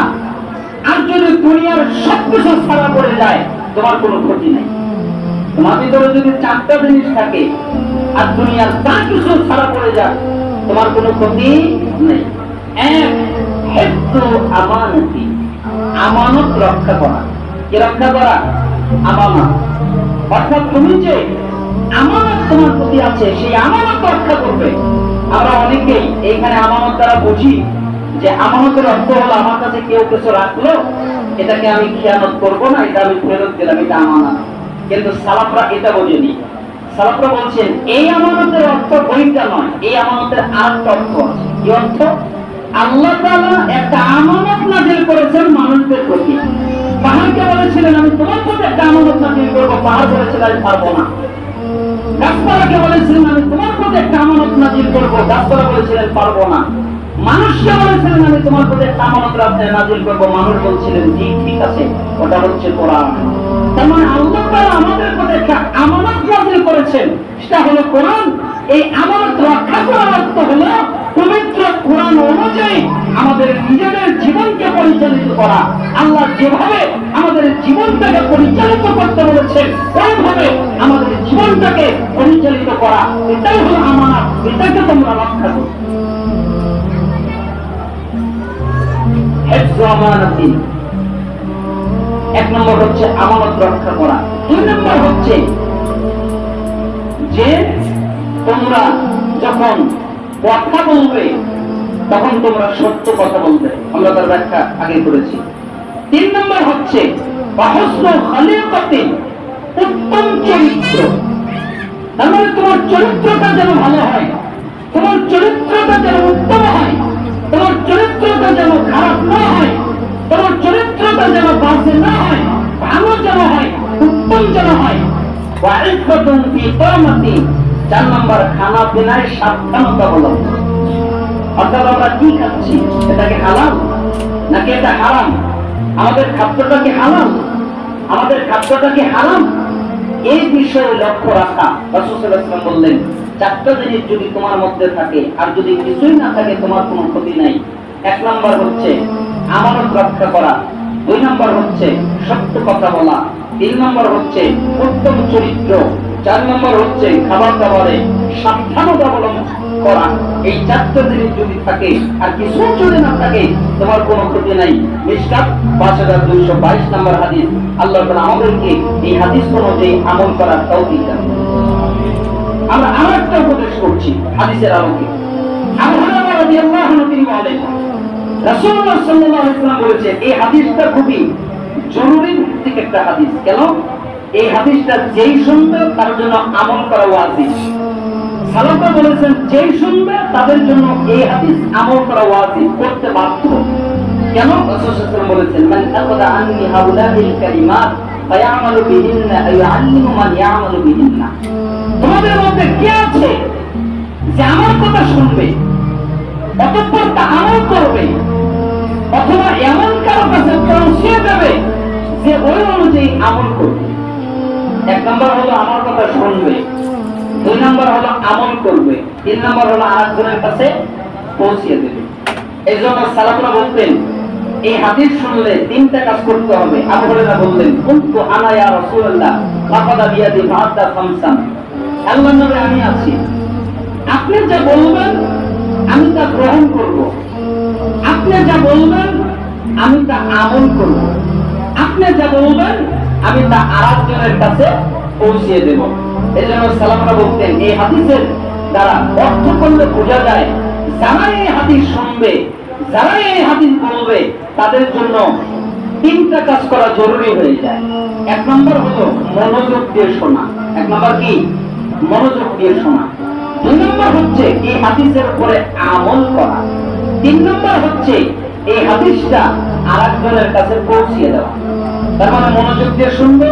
S1: আর যদি দুনিয়ার সবকিছু ছাড়া পড়ে যায় তোমার কোনো ক্ষতি নেই। তোমার ভিতরে যদি চারটা জিনিস থাকে আর দুনিয়ার যা কিছু ছাড়া পড়ে যায় তোমার কোনো ক্ষতি নেই। এক, হিফযু আমানাতি, আমানত রক্ষা করা। কি রক্ষা করা? আমানত। অর্থাৎ তুমি যে আমানত তোমার প্রতি আছে সেই আমানত রক্ষা করবে। আমরা অনেকেই এইখানে আমানত দ্বারা বুঝি যে আমানতের অর্থ হলো আমার কাছে কেউ কিছু রাখলো, এটাকে আমি খেয়ানত করবো না, এটা আমি ফেরত দিলাম, এটা আমানত। কিন্তু সালাফরা এটা বোঝেনি। সালাফরা বলছেন এই আমানতের অর্থ ওইটা নয়, এই আমানতের আরেকটা অর্থ আছে। কি অর্থ? আল্লাহ তাআলা একটা আমানত নাযিল করেছেন মানুষদের প্রতি। পাহাড়কে বলেছিলেন আমি তোমার প্রতি একটা আমানত নাযিল করবো, পাহাড় বলেছিল আমি পারবো না। গাছপালাকে বলেছিলেন আমি তোমার প্রতি একটা আমানত নাযিল করবো, গাছপালা বলেছিলেন পারবো না। মানুষকে বলেছিলেন আমি তোমার প্রতি একটা আমানত নাযিল করবো, মানুষ বলছিলেন জি ঠিক আছে, ওটা হচ্ছে কোরআন। তার মানে আল্লাহ তাআলা আমাদের প্রতি একটা আমানত নাযিল করেছেন, সেটা হলো কোরআন। এই আমানত রক্ষা করার অর্থ হলো পবিত্র কোরআন অনুযায়ী আমাদের নিজেদের জীবনকে পরিচালিত করা। আল্লাহ যেভাবে আমাদের জীবনটাকে পরিচালিত করতে বলেছেন ওইভাবে আমাদের জীবনটাকে পরিচালিত করা, এটাই হলো আমানত। এটাকে তোমরা রক্ষা করো। হিফযু আমানাতি, এক নম্বর হচ্ছে আমানত রক্ষা করা। দুই নম্বর হচ্ছে যে তোমরা যখন কথা বলবে তখন তোমরা সত্য কথা বলবে। আমরা তার ব্যাখ্যা আগে করেছি। তিন নম্বর হচ্ছে হুসনু খলিকাতি, উত্তম চরিত্র। তার মানে তোমার চরিত্রটা যেন ভালো হয়, তোমার চরিত্রটা যেন উত্তম হয়, তোমার চরিত্রটা যেন খারাপ না হয়, তোমার চরিত্রটা যেন বাজে না হয়, ভালো যেন হয়, উত্তম যেন হয়। ওয়াইফাতুন ফি তামাতি, 4 নম্বর খানা পিনায় সাবধানতা অবলম্বন। অর্থাৎ আমরা কি খাচ্ছি, এটাকে হালাল নাকি এটা হারাম? আমাদের খাদ্যটা কি হালাল? আমাদের খাদ্যটা কি হারাম? এই বিষয়ে লক্ষ্য রাখা। রাসূল সাল্লাল্লাহু আলাইহি ওয়াসাল্লাম বললেন 4টা জিনিস যদি তোমার মধ্যে থাকে আর যদি কিছুই না থাকে তোমার কোনো ক্ষতি নাই। 1 নম্বর হচ্ছে আমানত রক্ষা করা, 2 নম্বর হচ্ছে সত্য কথা বলা, 3 নম্বর হচ্ছে উত্তম চরিত্র, 4 নম্বর হচ্ছে খাবার দাবারে সাবধানতা অবলম্বন করা। এই 4টা জিনিস যদি থাকে আর কিছু যদি না থাকে তোমার কোনো ক্ষতি নাই। মিশকাত 5222 নম্বর হাদিস। আল্লাহ তাআলা আমাদেরকে এই হাদিস অনুযায়ী আমল করার তৌফিক দান করুন। আমরা আরেকটা উপদেশ করছি হাদিসের আলোকে। আবু হুরায়রা রাদিয়াল্লাহু আনহু তিনি বলেন রাসূলুল্লাহ সাল্লাল্লাহু আলাইহি ওয়াসাল্লাম বলেছেন, এই হাদিসটা খুবই জরুরি ভিত্তিক একটা হাদিস। কেন? এই হাদিসটা যেই শুনবে তার জন্য আমল করা ওয়াজিব। সালাফা বলেছেন যেই শুনবে তাদের জন্য এই হাদিস আমল করা ওয়াজিব, করতে বাধ্য। কেন? রাসূল সাল্লাল্লাহু আলাইহি ওয়াসাল্লাম বলেছেন মান আখাযা আন্নি হাউলাহিল কালিমাত ফায়ামালু বিহিন্না আইয়াল্লিমু মান ইয়ামালু বিহিন্না। তোমাদের মধ্যে কে আছে যে আমার কথা শুনবে অতঃপর তা আমল করবে, অথবা এমন কারো কাছে পৌঁছে দেবে যে ওই অনুযায়ী আমল করবে? 1 নম্বর হলো আমার কথা শুনবে, 2 নম্বর হলো আমল করবে, 3 নম্বর হলো আরেকজনের কাছে পৌঁছে দেবে। এই জন্য সালাফরা বলতেন এই হাদিস শুনলে 3টা কাজ করতে হবে। আবু হুরায়রা বললেন কুনতু আনা ইয়া রাসূলুল্লাহ লাকাদ বিয়াদি ফাআদা খামসান। আল্লাহর নবী আমি আছি, আপনি যা বলবেন আমি তা গ্রহণ করব, আপনি যা বলবেন আমি তা আমল করব, আপনি যা বলবেন আমি তা আরেকজনের কাছে পৌঁছে দেব। এই জন্য সালাফরা বলতেন এই হাদিসের দ্বারা অর্থ করলে বোঝা যায় যারা এই হাদিস শুনবে, যারা এই হাদিস বলবে তাদের জন্য 3টা কাজ করা জরুরি হয়ে যায়। 1 নম্বর হলো মনোযোগ দিয়ে শোনা। 1 নম্বর কি? মনোযোগ দিয়ে শোনা। 2 নম্বর হচ্ছে এই হাদিসের উপরে আমল করা। 3 নম্বর হচ্ছে এই হাদিসটা আরেকজনের কাছে পৌঁছে দেওয়া। তার মানে মনোযোগ দিয়ে শুনবে,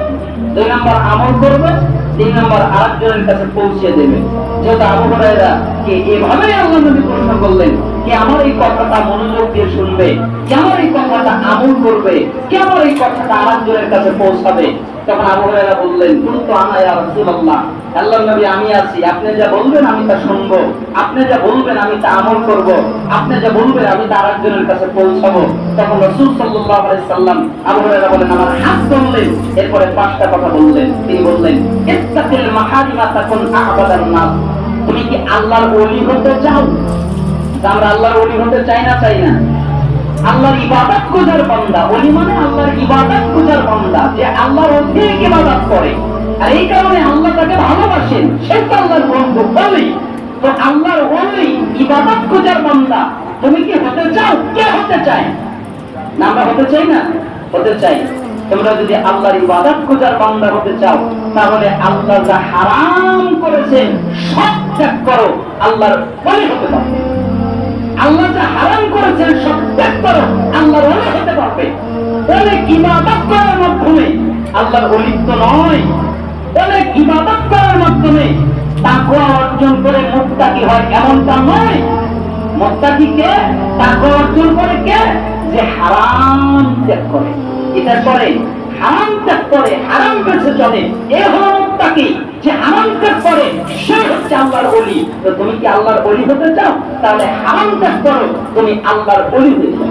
S1: 2 নম্বর আমল করবে, 3 নম্বর আরেকজনের কাছে পৌঁছে দেবে। যেহেতু আবু হুরায়রা কে এভাবে আল্লাহ নবী প্রশ্ন করলেন, কে আমার এই কথাটা মনোযোগ দিয়ে শুনবে, কে আমার এই কথাটা আমল করবে, কে আমার এই কথাটা আরেকজনের কাছে পৌঁছাবে। তখন আবু হুরায়রা বললেন, কুনতু আনা ইয়া রাসূলুল্লাহ, আল্লাহর নবী আমি আছি, আপনি যা বলবেন আমি তা শুনবো, আপনি যা বলবেন আমি তা আমল করব, আপনি যা বলবেন আমি তা আরেকজনের কাছে পৌঁছাবো। তখন রাসূল সাল্লাল্লাহু আলাইহি সাল্লাম আবু হুরায়রা বলেন, আমার হাত ধরলেন, এরপরে 5টা কথা বললেন। তিনি বললেন, ইত্তাকিল মাহারিমা তাকুন আ'বাদান নাস। তুমি কি আল্লাহর ওলি হতে চাও? আমরা আল্লাহর ওলি হতে চাই না? চাই না। আল্লাহর ইবাদত গুজার বান্দা, ওলি মানে আল্লাহর ইবাদত গুজার বান্দা, যে আল্লাহর অধিক ইবাদত করে, আর এই কারণে আল্লাহ তাকে ভালোবাসেন, সে তো আল্লাহর বন্ধু ওলি। তো আল্লাহর ওলি ইবাদত গুজার বান্দা তুমি কি হতে চাও? কে হতে চায় না? আমরা হতে চাই না? হতে চাই। তোমরা যদি আল্লাহর ইবাদত গুজার বান্দা হতে চাও, তাহলে আল্লাহ যা হারাম করেছেন সব ত্যাগ করো, আল্লাহর ওলি হতে পারবে। আল্লাহ যা হারাম করেছেন সব ত্যাগ করো, আল্লাহর ওলি হতে পারবে। অনেক ইবাদত করার মাধ্যমে আল্লাহর ওলিত্ব নয়, অনেক ইবাদত করার মাধ্যমে তাকওয়া অর্জন করে মুত্তাকি হয় এমনটা নয়। মুত্তাকি কে? তাকওয়া অর্জন করে কে? যে হারাম ত্যাগ করে, এটা করে হারাম ত্যাগ করে, হারাম বেঁচে চলে, এ হলো মুত্তাকি। যে হারাম ত্যাগ করে সে হচ্ছে আল্লাহর ওলি। তো তুমি কি আল্লাহর ওলি হতে চাও? তাহলে হারাম ত্যাগ করো, তুমি আল্লাহর ওলি হয়ে যাও।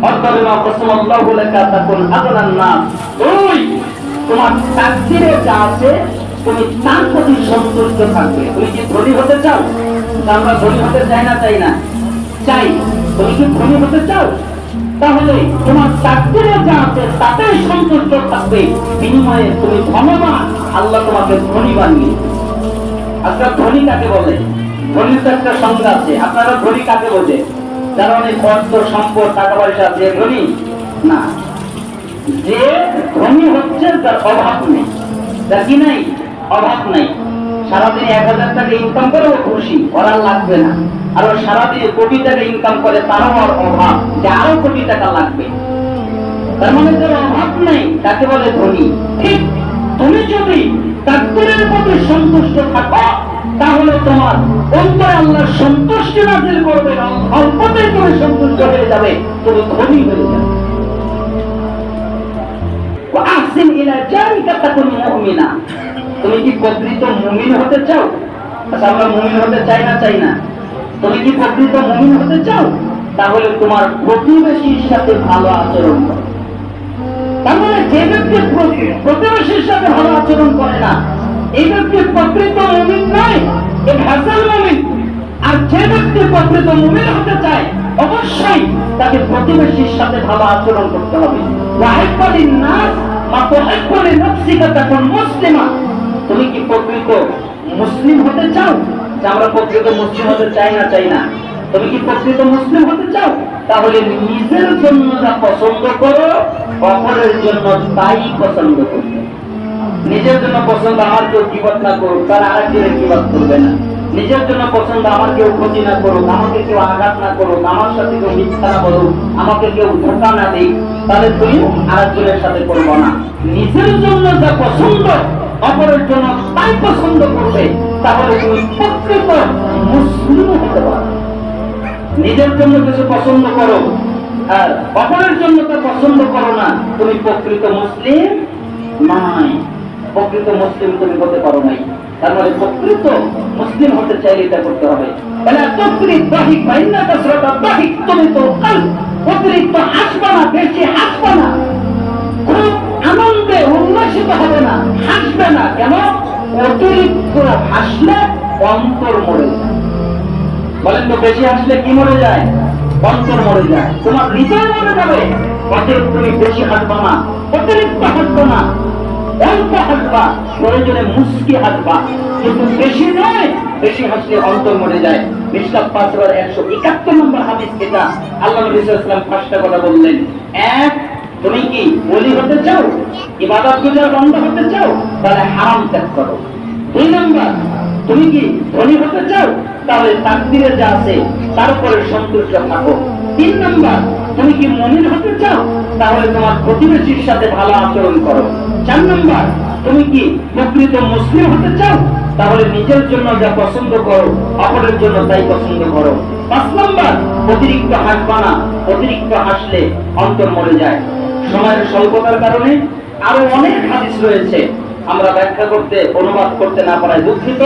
S1: অর্থাৎ কসমাল্লাহু লাকা তাকুন আগনান নাস। তোমার তাকদীরে যা আছে তুমি তার প্রতি সন্তুষ্ট থাকবে। তুমি কি ধনী হতে চাও? আমরা ধনী হতে চাই না? চাই না? চাই। তুমি কি ধনী হতে চাও? তাহলে তোমার তাকদীরে যা আছে তাতে সন্তুষ্ট থাকবে, বিনিময়ে তুমি ধনবান, আল্লাহ তোমাকে ধনী বানিয়ে। আজকাল ধনী কাকে বলে? ধনীর তো একটা সংজ্ঞা আছে। আপনারা ধনী কাকে বোঝে? যারা অনেক অর্থ সম্পদ টাকা পয়সা আছে ধনী না। যে ধনী হচ্ছে তার অভাব নেই, তার কি নাই? অভাব নাই। সারাদিন 1000 টাকা ইনকাম করে ও খুশি, ওর আর লাগবে না। আর ও সারাদিন কোটি টাকা ইনকাম করে, তারও ওর অভাব, যে আরো কোটি টাকা লাগবে। তার মানে যার অভাব নেই তাকে বলে ধনী। ঠিক তুমি যদি তাকদীরের প্রতি সন্তুষ্ট থাকো, তাহলে তোমার অন্তরে আল্লাহ সন্তুষ্টি নাযিল করবে, অল্পতেই তুমি সন্তুষ্ট হয়ে যাবে, তুমি ধনী হয়ে যাবে। ওয়াহসিন ইলা জারিকা তাকুন মুমিনা। তুমি কি প্রকৃত মুমিন হতে চাও? আচ্ছা, আমরা মুমিন হতে চাই না? চাই না? তুমি কি প্রকৃত মুমিন হতে চাও? তাহলে তোমার প্রতিবেশীর সাথে ভালো আচরণ করো। তার মানে যে ব্যক্তি প্রতিবেশীর সাথে ভালো আচরণ করে না, এই ব্যক্তি প্রকৃত মুমিন নয়, এই হাসান মুমিন। আর যে ব্যক্তি প্রকৃত মুমিন হতে চায়, অবশ্যই তাকে প্রতিবেশীর সাথে ভালো আচরণ করতে হবে। ওয়াহিবালিন নাস মা তুহিব্বুলি নাফসিকা তাকুন মুসলিমা। তুমি কি প্রকৃত মুসলিম হতে চাও? যে আমরা প্রকৃত মুসলিম হতে চাই না? চাই না? তুমি কি প্রকৃত মুসলিম হতে চাও? তাহলে নিজের জন্য যা পছন্দ করো, অপরের জন্য তাই পছন্দ করবে। নিজের জন্য পছন্দ আমার কেউ কিবত না করুক, তার আরেকজনের কিবত করবে না। নিজের জন্য পছন্দ আমার কেউ ক্ষতি না করুক, আমাকে কেউ আঘাত না করুক, আমার সাথে কেউ মিথ্যা না বলুক, আমাকে কেউ ধোঁকা না দিক, তাহলে তুমি আরেকজনের সাথে করবো না। নিজের জন্য যা পছন্দ অপরের জন্য তাই পছন্দ করবে, তাহলে তুমি প্রকৃত মুসলিম হতে পারো। নিজের জন্য কিছু পছন্দ করো আর অপরের জন্য তা পছন্দ করো না, তুমি প্রকৃত মুসলিম নয়। প্রকৃত মুসলিম তুমি হতে পারো নাই। তার মানে প্রকৃত মুসলিম হতে চাইলে এটা করতে হবে। তুমি তো অতিরিক্ত হাসবা না, বেশি হাসবা না, খুব আনন্দে উল্লাসিত হবে না, হাসবে না। কেন? অতিরিক্ত হাসলে অন্তর মরে যায়। বলেন তো, বেশি হাসলে কি মরে যায়? অন্তর মরে যায়, তোমার হৃদয় মরে যাবে। অতএব তুমি বেশি হাসবা না, অতিরিক্ত হাসবা না, অল্প হাসবা, প্রয়োজনে মুস্কি হাসবা, কিন্তু বেশি নয়। বেশি হাসলে অন্তর মরে যায়। মিশকাত ৫,১৭১ নম্বর হাদিস এটা। আল্লাহ নবী সাল্লাল্লাহু আলাইহি ওয়াসাল্লাম ৫টা কথা বললেন। এক, তুমি কি ওলি হতে চাও, ইবাদত গুজার বান্দা হতে চাও, তাহলে হারাম ত্যাগ করো। ২ নম্বর, তুমি কি ধনী হতে চাও, তাহলে তাকদীরে যা আছে তার উপরে সন্তুষ্ট থাকো। ৩ নম্বর, তুমি কি মুমিন হতে চাও, তাহলে তোমার প্রতিবেশীর সাথে ভালো আচরণ করো। 4 নম্বর, তুমি কি প্রকৃত মুসলিম হতে চাও, তাহলে নিজের জন্য যা পছন্দ করো অপরের জন্য তাই পছন্দ করো। 5 নম্বর, অতিরিক্ত হাসবা না, অতিরিক্ত হাসলে অন্তর মরে যায়। সময়ের স্বল্পতার কারণে আরো অনেক হাদিস রয়েছে, আমরা ব্যাখ্যা করতে অনুবাদ করতে না পারায় দুঃখিত।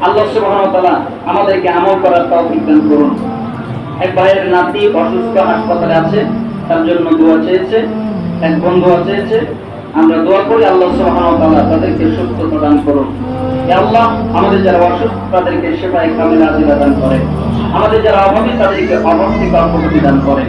S1: আল্লাহ সুবহানাহু ওয়া তাআলা আমাদেরকে আমল করার তৌফিক দান করুন। এক ভাইয়ের নাতি অসুস্থ, হাসপাতালে আছে, তার জন্য দোয়া চেয়েছে, এক বন্ধু চেয়েছে। আমরা দোয়া করি আল্লাহ সুবহানাহু ওয়া তাআলা তাদেরকে সুস্থতা দান করুন। হে আল্লাহ, আমাদের যারা অসুস্থ তাদেরকে শিফায়ে কামিলা আজিলা দান করেন, আমাদের যারা অভাবী তাদেরকে অভাব থেকে অব্যাহতি দান করেন,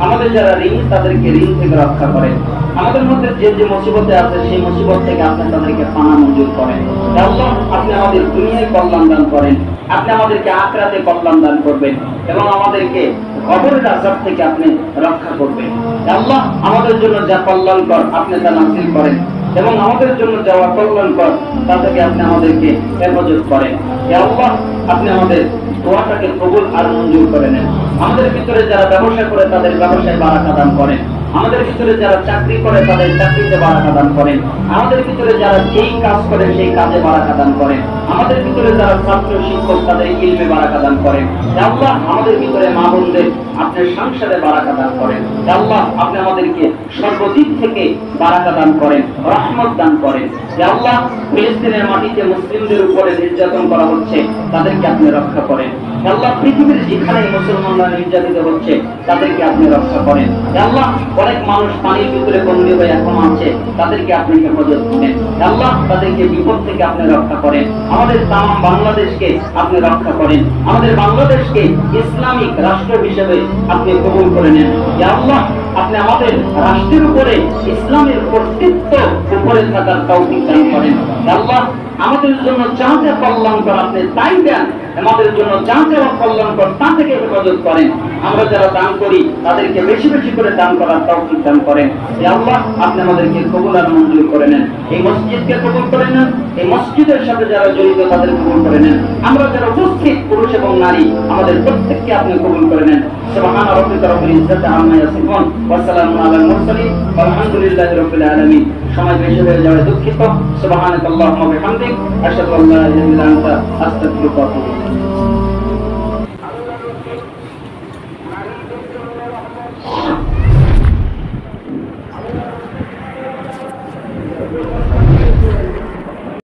S1: আমাদের যারা ঋণী তাদেরকে ঋণ থেকে রক্ষা করেন, আমাদের মধ্যে যে যে মুসিবতে আছে সেই মুসিবত থেকে আপনি তাদেরকে পানা মঞ্জুর করেন। হে আল্লাহ, আপনি আমাদের দুনিয়ায় কল্যাণ দান করেন, আপনি আমাদেরকে আখিরাতে কল্যাণ দান করবেন এবং আমাদেরকে কবরের আযাব থেকে আপনি রক্ষা করবেন। হে আল্লাহ, আমাদের জন্য যা কল্যাণকর আপনি তা নাযিল করেন এবং আমাদের জন্য যা অকল্যাণকর তা থেকে আপনি আমাদেরকে হেফাজত করেন। হে আল্লাহ, আপনি আমাদের দোয়াটাকে কবুল আর মঞ্জুর করে নেন। আমাদের ভিতরে যারা ব্যবসা করে তাদের ব্যবসায় বারাকা দান করেন, আমাদের ভিতরে যারা চাকরি করে তাদের চাকরিতে বারাকা দান করেন, আমাদের ভিতরে যারা যেই কাজ করে সেই কাজে বারাকা দান করেন, আমাদের ভিতরে যারা ছাত্র শিক্ষক তাদের ইলমে বারাকা দান করেন। হে আল্লাহ, আমাদের ভিতরে মা বোনদের আপনি সংসারে বারাকা দান করেন। হে আল্লাহ, আপনি আমাদেরকে সর্বদিক থেকে বারাকা দান করেন, রহমত দান করেন। হে আল্লাহ, ফিলিস্তিনের মাটিতে মুসলিমদের উপরে নির্যাতন করা হচ্ছে, তাদেরকে আপনি রক্ষা করেন। হে আল্লাহ, পৃথিবীর যেখানে মুসলমানরা নির্যাতিত হচ্ছে তাদেরকে আপনি রক্ষা করেন। হে আল্লাহ, অনেক মানুষ পানির ভিতরে বন্দী হয়ে এখন আছে, তাদেরকে আপনি হেফাজত করেন। হে আল্লাহ, তাদেরকে বিপদ থেকে আপনি রক্ষা করেন। আমাদের তাম বাংলাদেশকে আপনি রক্ষা করেন, আমাদের বাংলাদেশকে ইসলামিক রাষ্ট্র হিসেবে আপনি কবুল করে নেন। হে আল্লাহ, আপনি আমাদের রাষ্ট্রের উপরে ইসলামের কর্তৃত্ব উপরে থাকার তৌফিক দান করেন। হে আল্লাহ, আমাদের জন্য যা যা কল্যাণকর আপনি তাই দেন, আমাদের জন্য যা যা কল্যাণকর তা থেকে হেফাজত করেন। আমরা যারা দান করি তাদেরকে বেশি বেশি করে দান করার তৌফিক দান করেন। হে আল্লাহ, আপনি আমাদেরকে কবুল আর মঞ্জুর করে নেন। এই মসজিদকে কবুল করে নেন, এই মসজিদের সাথে যারা জড়িত তাদের কবুল করে নেন। আমরা যারা উপস্থিত পুরুষ এবং নারী আমাদের প্রত্যেককে আপনি কবুল করে নেন। সুবহানা রাব্বিকা রাব্বিল ইজ্জাতি আম্মা ইয়াসিফুন ওয়া সালামুন আলাল মুরসালিন আলহামদুলিল্লাহি রাব্বিল আলামিন। সময় বেশি হয়ে যাওয়ায় দুঃখিত। সুবহানাকাল্লাহুম্মা ওয়া বিহামদিক আশহাদু আল্লা ইলাহা ইল্লা আনতা আস্তাগফিরুকা ওয়া আতুবু ইলাইক।